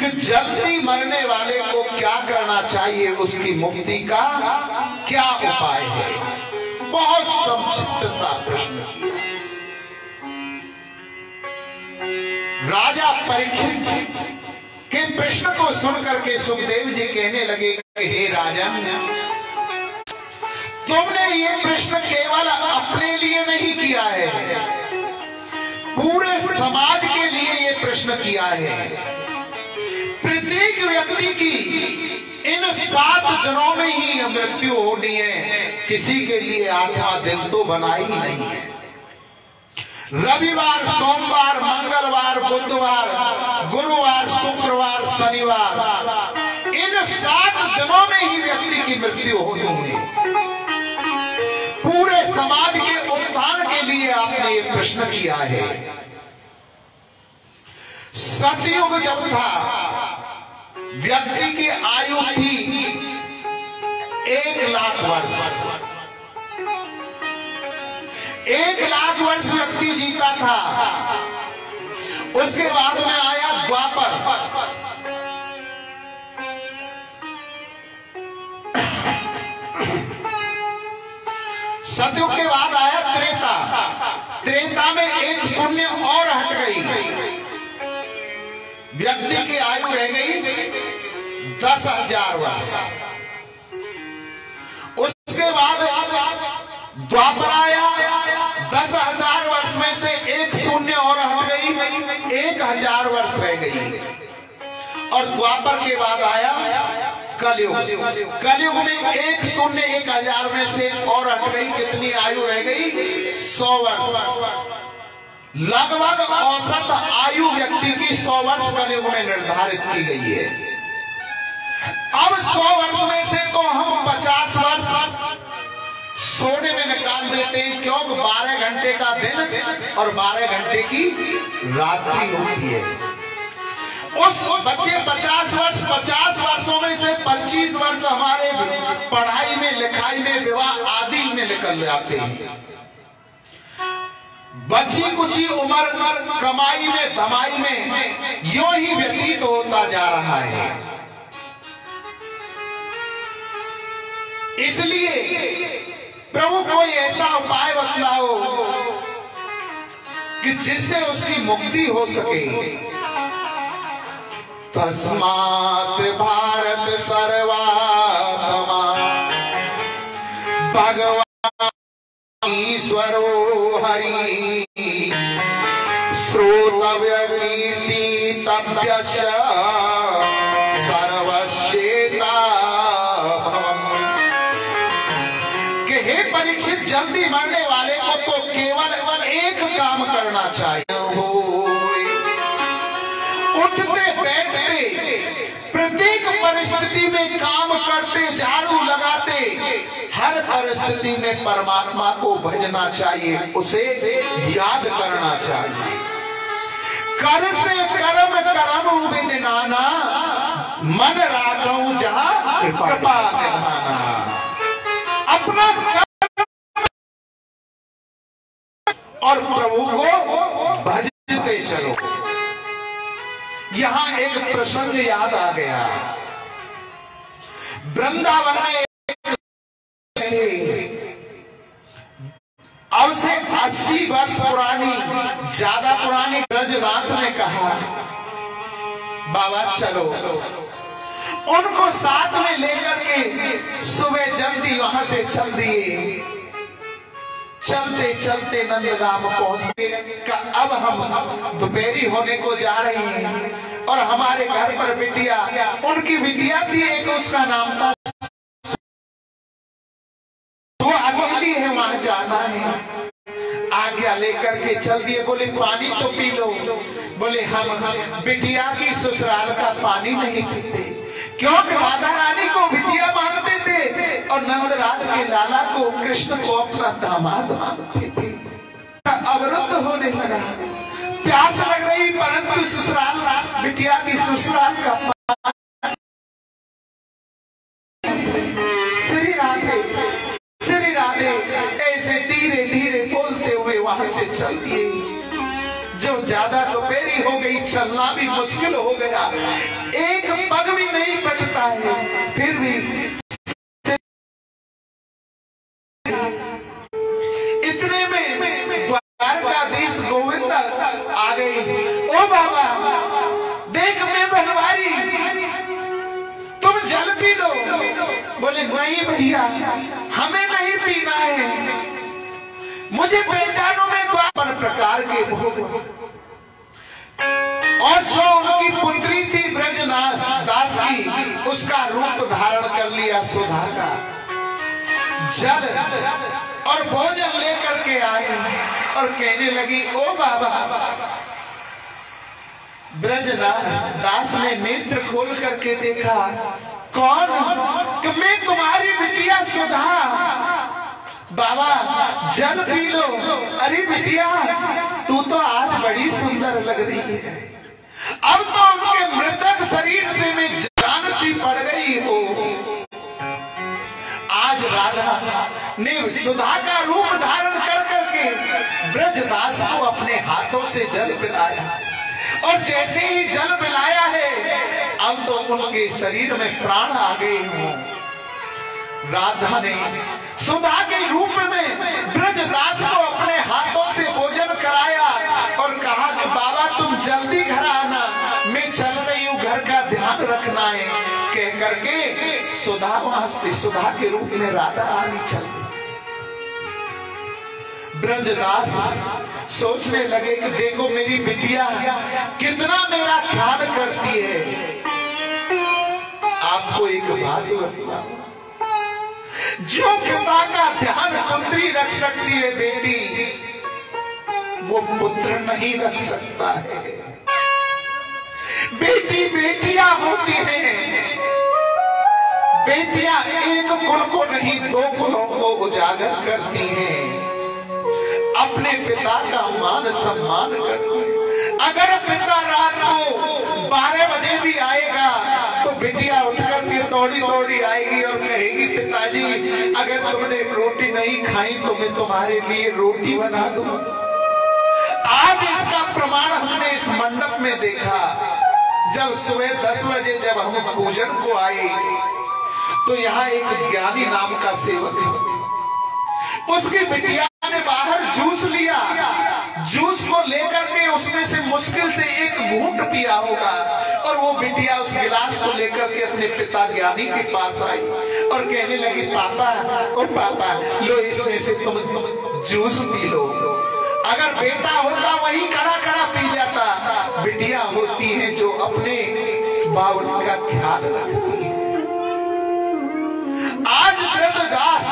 कि जल्दी मरने वाले को क्या करना चाहिए, उसकी मुक्ति का क्या उपाय है। बहुत संक्षिप्त सा प्रश्न। राजा परीक्षित के प्रश्न को सुनकर के सुखदेव जी कहने लगे कि हे राजन, तुमने ये प्रश्न केवल अपने लिए नहीं किया है, पूरे समाज के लिए ये प्रश्न किया है। प्रत्येक व्यक्ति की इन 7 दिनों में ही मृत्यु होनी है, किसी के लिए 8वां दिन तो बना ही नहीं है। रविवार, सोमवार, मंगलवार, बुधवार, गुरुवार, शुक्रवार, शनिवार, इन 7 दिनों में ही व्यक्ति की मृत्यु होनी है। पूरे समाज के उत्थान के लिए आपने ये प्रश्न किया है। सतयुग जब था, व्यक्ति की आयु थी 1 लाख वर्ष। 1 लाख वर्ष व्यक्ति जीता था। उसके बाद में आया द्वापर, सतयुग के बाद आया त्रेता। त्रेता में 1 शून्य और हट गई, व्यक्ति की आयु रह गई 10,000 वर्ष। उसके बाद द्वापर आया, 10,000 वर्ष में से 1 शून्य और हट गई, 1,000 वर्ष रह गई। और द्वापर के बाद आया कलयुग। कलयुग में 1 शून्य 1,000 में से और हट गई, कितनी आयु रह गई? 100 वर्ष। लगभग औसत आयु व्यक्ति की 100 वर्ष कलयुग में निर्धारित की गई है। अब 100 वर्ष में से तो हम 50 वर्ष सोने में निकाल डाल देते हैं, क्योंकि 12 घंटे का दिन और 12 घंटे की रात्रि होती है। उस बच्चे 50 वर्षों में से 25 वर्ष हमारे पढ़ाई में, लिखाई में, विवाह आदि में निकल जाते हैं। बची कुछ उम्र कमाई में, धमाई में यूं ही व्यतीत होता जा रहा है। इसलिए प्रभु कोई ऐसा उपाय बतलाओ कि जिससे उसकी मुक्ति हो सके। तस्मात् भारत सर्वात्मा भगवान ईश्वरो हरि श्रोतव्य कीर्तितव्यश्च सर्वश्चेता भवम्। कि हे परीक्षित, जल्दी मरने वाले को तो केवल एक काम करना चाहिए। उठते बैठते प्रत्येक परिस्थिति में काम करते, झाड़ू लगाते, हर परिस्थिति में परमात्मा को भजना चाहिए, उसे याद करना चाहिए। कर से कर्म करम विदिनाना, मन राखूं जहां कृपा निधाना। अपना और प्रभु को भजते चलो। यहां एक प्रसंग याद आ गया। वृंदावन में अब से 80 वर्ष पुरानी, ज्यादा पुरानी ब्रजनाथ ने कहा, बाबा चलो। उनको साथ में लेकर के सुबह जल्दी वहां से चल दिए। चलते चलते नंदगांव पहुंचते। अब हम दोपहरी होने को जा रहे हैं और हमारे घर पर बिटिया, उनकी बिटिया थी एक, उसका नाम था, वो अकेली है, वहां जाना है। आज्ञा लेकर के चल दिए। बोले पानी तो पी लो। बोले हम बिटिया की ससुराल का पानी नहीं पीते, क्योंकि राधा रानी को बिटिया मानते थे और नंदराज के लाला को, कृष्ण को अपना दामाद मानते थे। अवरुद्ध होने लगा, प्यास लग रही, परंतु ससुराल, बिटिया की ससुराल का श्री राधे, श्री राधे ऐसे धीरे धीरे बोलते हुए वहां से चल दिए। जो ज्यादा दोपहरी हो गई, चलना भी मुश्किल हो गया, एक पग भी नहीं पटता है। फिर भी इतने में द्वारकाधीश गोविंद आ गई। ओ बाबा देख, मैं बनवारी, तुम जल पी लो। बोले नहीं भैया, हमें नहीं पीना है, मुझे पहचानो में द्वापर प्रकार के भोग। और जो उनकी पुत्री थी ब्रजनाथ दास की, उसका रूप धारण कर लिया सुधा का। जल और भोजन लेकर के आए और कहने लगी, ओ बाबा। ब्रजनाथ दास ने नेत्र खोल करके देखा, कौन? कि मैं तुम्हारी बिटिया सुधा। बाबा जल पी लो। अरे बिटिया, तू तो आज बड़ी सुंदर लग रही है। अब तो उनके मृतक शरीर से मैं जान सी पड़ गई हो। आज राधा ने सुधा का रूप धारण कर करके ब्रजदास को अपने हाथों से जल पिलाया, और जैसे ही जल पिलाया है, अब तो उनके शरीर में प्राण आ गए हों। राधा ने सुधा के रूप में ब्रजदास को अपने हाथों से भोजन कराया और कहा कि बाबा तुम जल्दी घर आना, मैं चल रही हूँ, घर का ध्यान रखना है। कह करके सुधा वहां से, सुधा के रूप में राधा रानी चल दी। ब्रजदास सोचने लगे कि देखो मेरी बिटिया कितना मेरा ख्याल करती है। आपको एक बात बताऊं, जो पिता का ध्यान पुत्री रख सकती है बेटी, वो पुत्र नहीं रख सकता है। बेटी बेटियां होती हैं, बेटियां एक कुल को नहीं 2 कुलों को उजागर करती हैं। पिता का मान सम्मान करो। अगर पिता रात को 12 बजे भी आएगा तो बिटिया उठ करके दौड़ी दौड़ी आएगी और कहेगी पिताजी अगर तुमने रोटी नहीं खाई तो मैं तुम्हारे लिए रोटी बना दूं। आज इसका प्रमाण हमने इस मंडप में देखा। जब सुबह 10 बजे जब हम पूजन को आए तो यहाँ एक ज्ञानी नाम का सेवक है, उसकी बिटिया ने बाहर जूस लिया। जूस को लेकर के उसमें से मुश्किल से एक घूंट पिया होगा और वो बिटिया उस गिलास को लेकर के अपने पिता ज्ञानी के पास आई और कहने लगी पापा ओ पापा लो इसमें से तुम जूस पी लो। अगर बेटा होता वही कड़ा कड़ा पी जाता। बिटिया होती है जो अपने बावली का ख्याल रखती है। आज वृद्धदास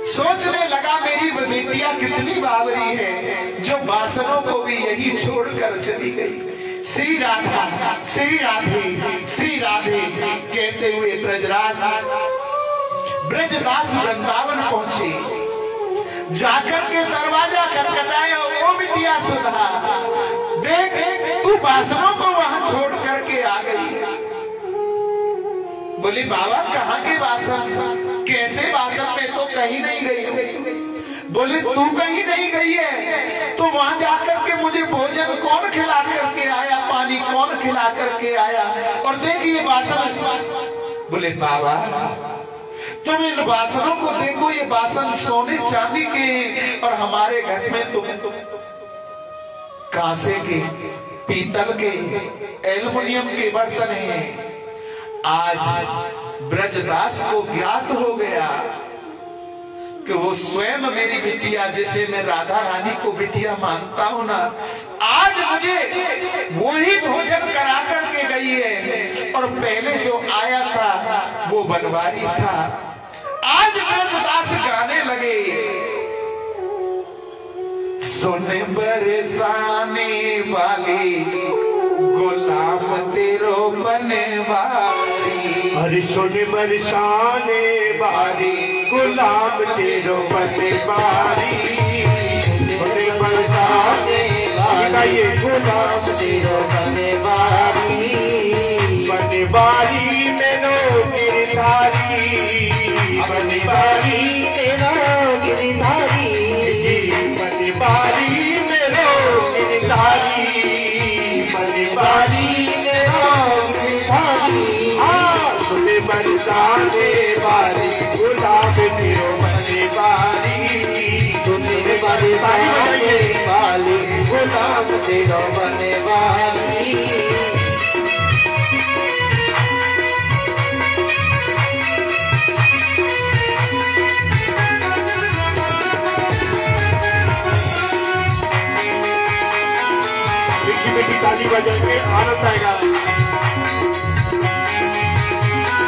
सोचने लगा मेरी बेटिया कितनी बावरी है जो बासनों को भी यही छोड़कर चली गई। श्री राधा श्री राधे श्री राधे कहते हुए ब्रजदास वृंदावन पहुंचे। जाकर के दरवाजा खटखटाया, वो बिटिया सुधा देख तू बासनों को वहां छोड़ करके आ गई। बोली बाबा कहाँ के बासन, कैसे बासन में तो कहीं नहीं गई। बोले तू कहीं नहीं गई है तो वहां जाकर के मुझे भोजन कौन खिला करके आया, पानी कौन खिला करके आया, और देखिए बासन। बोले बाबा तुम इन बासनों को देखो, ये बासन सोने चांदी के हैं और हमारे घर में तुम कांसे के, पीतल के, एल्युमिनियम के बर्तन हैं। आज ब्रजदास को ज्ञात हो गया कि वो स्वयं मेरी बिटिया, जिसे मैं राधा रानी को बिटिया मानता हूं ना, आज मुझे वही भोजन करा करके गई है और पहले जो आया था वो बनवारी था। आज ब्रजदास गाने लगे, सोने बरसाने वाली गुलाम तेरो बनवारी। अरे सोने बरसाने वाली गुलाम तेरो बनवारी। सोने बरसाने वाली गुलाम तेरो बनवारी। बनवारी मेरो गिरधारी, बनवारी मेरो गिरधारी, बनवारी मेरो गिरधारी, बनवारी मेरो गिरधारी। हाँ सुने बरसाने वाली गुलाम तेरो बनवारी। सुने बरसाने वाली गुलाम तेरो बनवारी। ताली बजाएंगे, आनंद आएगा।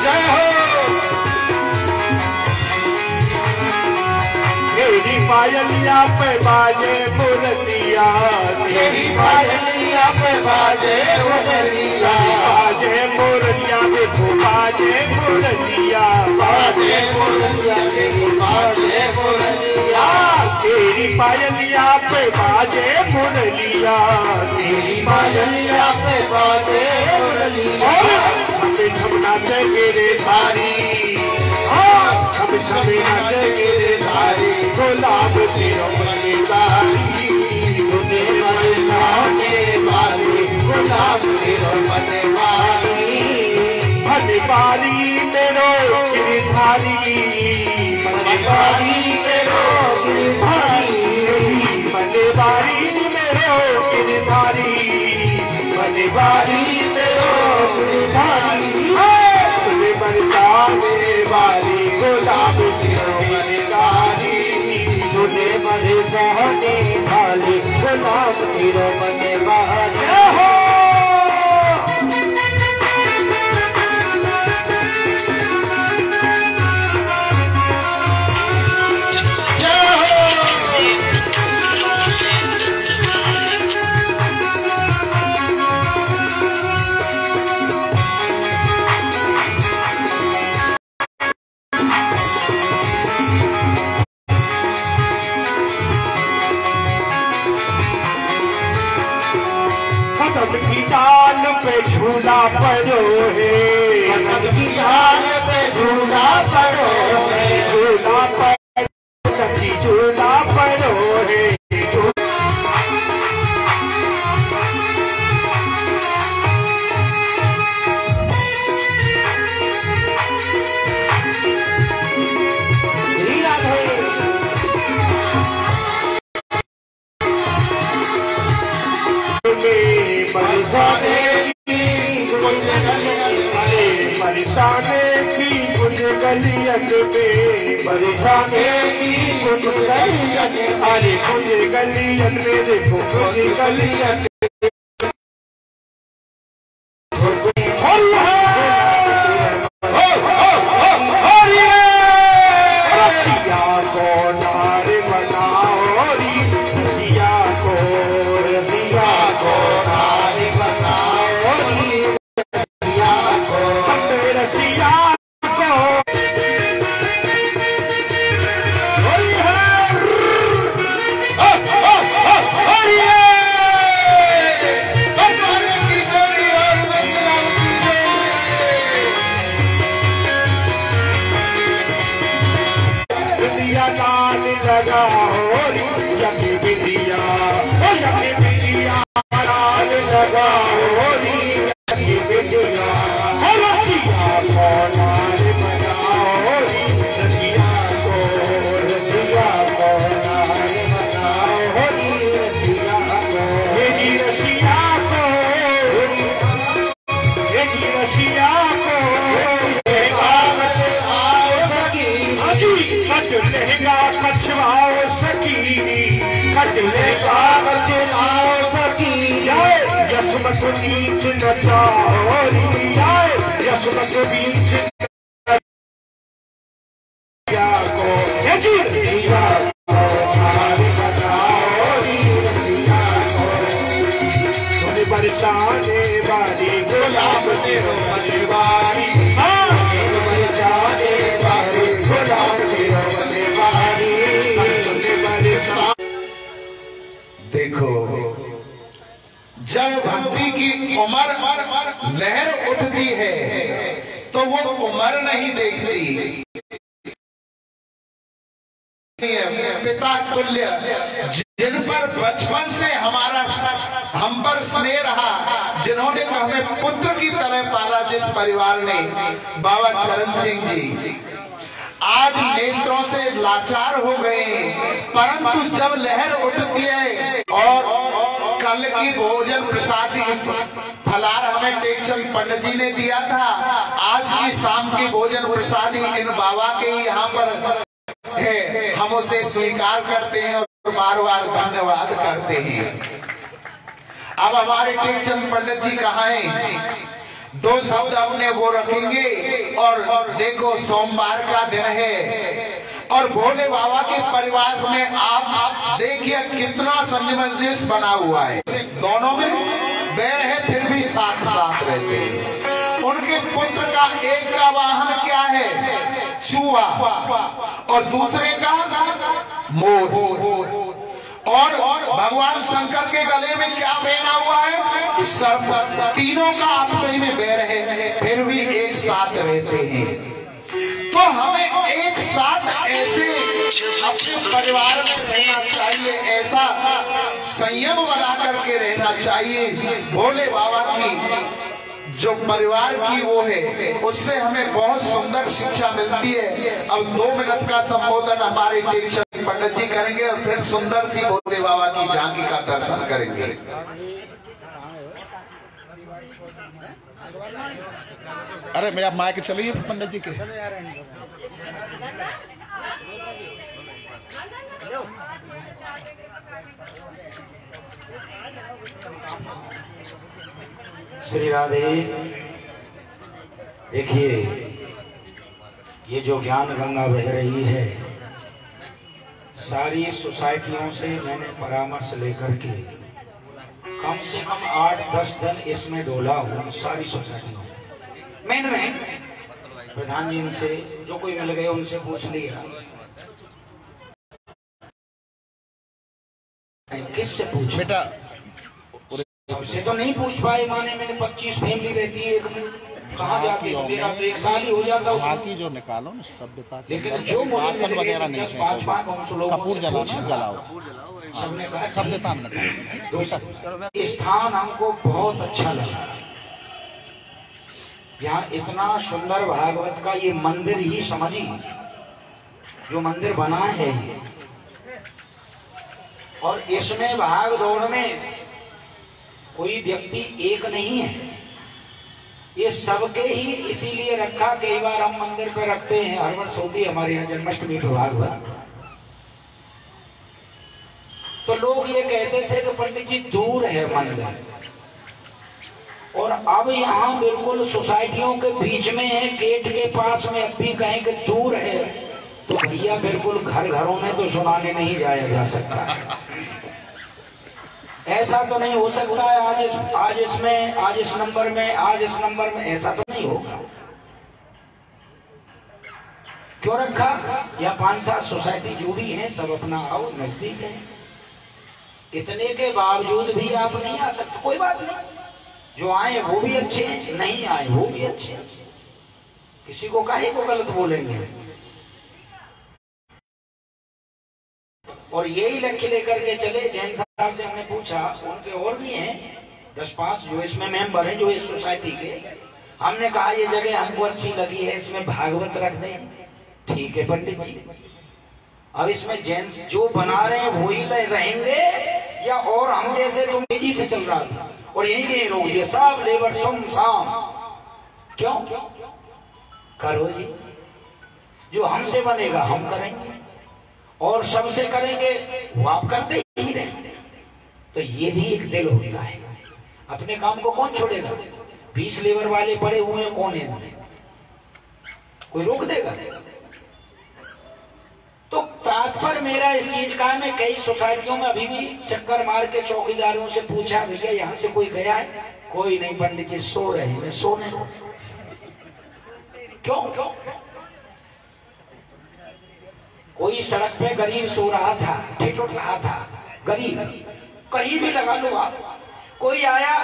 जय हो। तेरी पायलिया पे बाजे मुरलिया, तेरी पायलिया पे बाजे मुरलिया, बाजे मुरलिया देखो बाजे मुरलिया, बाजे मुरलिया देखो बाजे मुरलिया। तेरी पायलिया पे बाजे मुरलिया, तेरी पायलिया पे बाजे मुरलिया। हमें छमना गिरे धारी, हम सभी नाच गिरे धारी। गुलाब तेरो बनवारी। सुने बरसाने वाली गुलाब तेरो बनवारी। बनवारी मेरो गिरधारी, बनवारी तेरो गिरधारी। बनवारी मेरो गिरधारी, बनवारी तेरो गिरधारी। सुने बरसाने वाली गुलाब तेरो बनवारी। सुने बरसाने वाली गुलाब तेरो बनवारी। झूला पड़ो है, कनक की ढाल पे झूला पड़ो है, झूला पड़ो सखी झूला पड़ो है। बरसाने की कुछ गलियत में, बरसाने की कुछ गलियत, अरे कुछ गलियत में देखो कुछ गलियत रसिया को नार बनाओ री, रसिया को नार बनाओ री, रसिया को रसिया को बिंदिया लाल लगा हो यमी बिंदिया, यमी बिंदिया लाल लगा हो यमी बिंदिया, रसिया को नार बनाओ री, रसिया को नार बनाओ री, रसिया को ये जी रसिया को, ये जी रसिया को कट लेगा कछवाओ सकी, कट लेगा कछवाओ सकी, यशमत बीच नचाओ री, यशमत बीच को रसिया को नार बनाओ री, रसिया को तुम बरसाने वाली गुलाब तेरो मनवारी, बरसाने वाली गुलाब तेरो मनवारी। देखो जब भक्ति की उम्र लहर उठती है तो वो उम्र नहीं देखती, पिता तुल्य जिन पर बचपन से हमारा हम पर स्नेह रहा, जिन्होंने हमें पुत्र की तरह पाला, जिस परिवार ने, बाबा चरण सिंह जी आज नेत्रों से लाचार हो गए, परंतु जब लहर उठती है और कल की भोजन प्रसादी फलार हमें टेकचंद पंडित जी ने दिया था, आज की शाम की भोजन प्रसादी इन बाबा के यहाँ पर है, हम उसे स्वीकार करते हैं और बार बार धन्यवाद करते हैं। अब हमारे टेकचंद पंडित जी कहाँ हैं? दो शब्द अपने वो रखेंगे। और देखो सोमवार का दिन है और भोले बाबा के परिवार में आप देखिए कितना संजमंजिस बना हुआ है, दोनों में बैर है फिर भी साथ साथ रहते हैं। उनके पुत्र का एक का वाहन क्या है? चूहा, और दूसरे का मोर। और भगवान शंकर के गले में क्या पहना हुआ है? सर्प। तीनों का आपस में बैर है फिर भी एक साथ रहते हैं। तो हमें एक साथ ऐसे अपने परिवार में रहना चाहिए, ऐसा संयम बना करके रहना चाहिए। भोले बाबा की जो परिवार की वो है उससे हमें बहुत सुंदर शिक्षा मिलती है। अब 2 मिनट का संबोधन हमारे टेकचंद पंडित जी करेंगे और फिर सुंदर सी भोले बाबा की झांकी का दर्शन करेंगे। अरे मैं आप मायक चलिए पंडित जी के। श्री राधे। देखिए ये जो ज्ञान गंगा बह रही है, सारी सोसाइटियों से मैंने परामर्श लेकर के कम से कम 8-10 दिन इसमें डोला हूँ। सारी सोसाइटियों में प्रधान जी से जो कोई मिल गए उनसे पूछ लिया, किससे पूछ बेटा सबसे तो नहीं पूछ पाए माने, मैंने 25 फैमिली रहती है एक में, कहाँ जाती है, मेरा तो 1 साल ही हो जाता उसमें जो निकालो ना सभ्यता, लेकिन जो बासन वगैरह नहीं है, कपूर जलाओ, सबने कहा सभ्यता में स्थान हमको बहुत अच्छा लगा। यहाँ इतना सुंदर भागवत का ये मंदिर ही समझिए, जो मंदिर बना है ये, और इसमें भाग दौड़ में कोई व्यक्ति एक नहीं है, ये सबके ही इसीलिए रखा। कई बार हम मंदिर पे रखते हैं, हर वर्ष होती है हमारे यहाँ जन्माष्टमी पे भागवत, तो लोग ये कहते थे कि पंडित जी दूर है मंदिर, और अब यहाँ बिल्कुल सोसाइटियों के बीच में है, गेट के पास में। अब भी कहें कि दूर है तो भैया बिल्कुल घर घरों में तो सुनाने नहीं जाया जा सकता। ऐसा तो नहीं हो सकता है आज इस नंबर में, ऐसा तो नहीं होगा। क्यों रखा? या 5-7 सोसाइटी जुड़ी हैं, सब अपना आओ, नजदीक है। इतने के बावजूद भी आप नहीं आ सकते, कोई बात नहीं, जो आए वो भी अच्छे हैं, नहीं आए वो भी अच्छे हैं, किसी को काहे को गलत बोलेंगे। और यही लक्ष्य लेकर के चले। जैन साहब से हमने पूछा, उनके और भी हैं 10-5 जो इसमें मेंबर हैं, जो इस सोसाइटी के। हमने कहा ये जगह हमको अच्छी लगी है, इसमें भागवत रख दें। ठीक है पंडित जी, अब इसमें जैन जो बना रहे हैं वही रहेंगे, या और हम जैसे तुम तेजी से चल रहा था और यही के रोक दिए, सब लेबर सुमसाम। क्यों? करो जी, जो हमसे बनेगा हम करेंगे, और सबसे करेंगे वो आप करते ही रहेंगे। तो ये भी एक दिल होता है, अपने काम को कौन छोड़ेगा? 20 लेबर वाले पड़े हुए हैं, कौन है, कोई रोक देगा? तो तात्पर्य मेरा इस चीज का, मैं कई सोसाइटियों में अभी भी चक्कर मार के चौकीदारों से पूछा, भैया यहाँ से कोई गया है? कोई नहीं पंडित जी, सो रहे हैं। सोने क्यों? कोई सड़क पे गरीब सो रहा था, ठिठुर रहा था, गरीब, कहीं भी लगा लो आप। कोई आया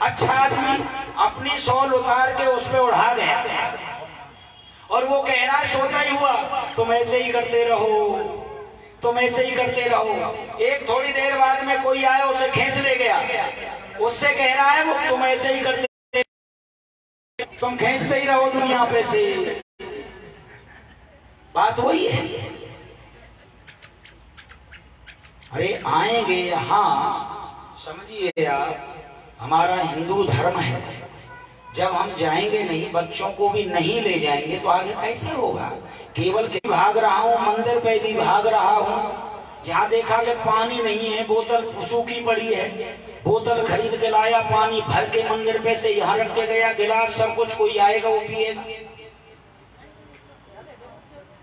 अच्छा आदमी, अपनी शॉल उतार के उस पे उड़ा गया, और वो कह रहा है सोता ही हुआ, तुम ऐसे ही करते रहो, तुम ऐसे ही करते रहो। एक थोड़ी देर बाद में कोई आया, उसे खींच ले गया, उससे कह रहा है वो तुम ऐसे ही करते, तुम खींचते ही रहो दुनिया पे से। बात वही है। अरे आएंगे यहाँ, समझिए आप, हमारा हिंदू धर्म है, जब हम जाएंगे नहीं, बच्चों को भी नहीं ले जाएंगे तो आगे कैसे होगा? केवल के भाग रहा हूँ, मंदिर पे भी भाग रहा हूँ, यहाँ देखा कि पानी नहीं है, बोतल सूखी पड़ी है, बोतल खरीद के लाया, पानी भर के मंदिर पे से यहाँ रख के गया, गिलास सब कुछ, कोई आएगा वो पिएगा।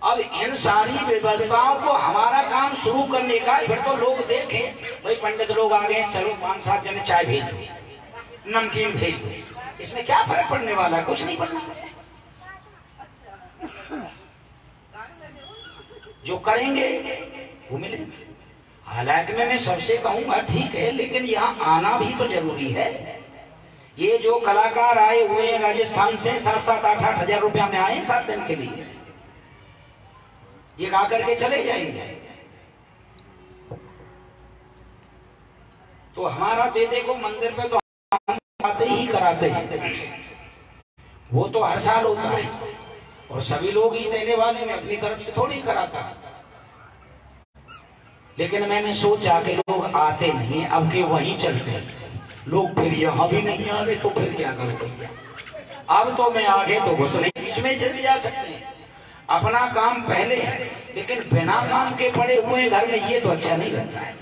अब इन सारी व्यवस्थाओं को हमारा काम शुरू करने का, फिर तो लोग देखें, भाई पंडित लोग आ गए, चलो 5-7 जने चाय भेज दो, नमकीन भेज दो, इसमें क्या फर्क पड़ने वाला है? कुछ नहीं पड़ना। जो करेंगे वो मिलेगा। हालांकि मैं सबसे कहूंगा ठीक है, लेकिन यहाँ आना भी तो जरूरी है। ये जो कलाकार आए हुए हैं राजस्थान से, 7-7, 8-8 हजार रुपया में आए 7 दिन के लिए, ये गा करके चले जाएंगे। तो हमारा तो देखो, मंदिर पे तो हम आते ही कराते हैं, वो तो हर साल होता है, और सभी लोग ही देने वाले, में अपनी तरफ से थोड़ी कराता। लेकिन मैंने सोचा कि लोग आते नहीं, अब के वहीं चलते हैं लोग, फिर यहाँ भी नहीं आ गए तो फिर क्या करो भैया। अब तो मैं आगे तो घुस नहीं, बीच में चले जा सकते हैं, अपना काम पहले है, लेकिन बिना काम के पड़े हुए घर में ये तो अच्छा नहीं लगता है।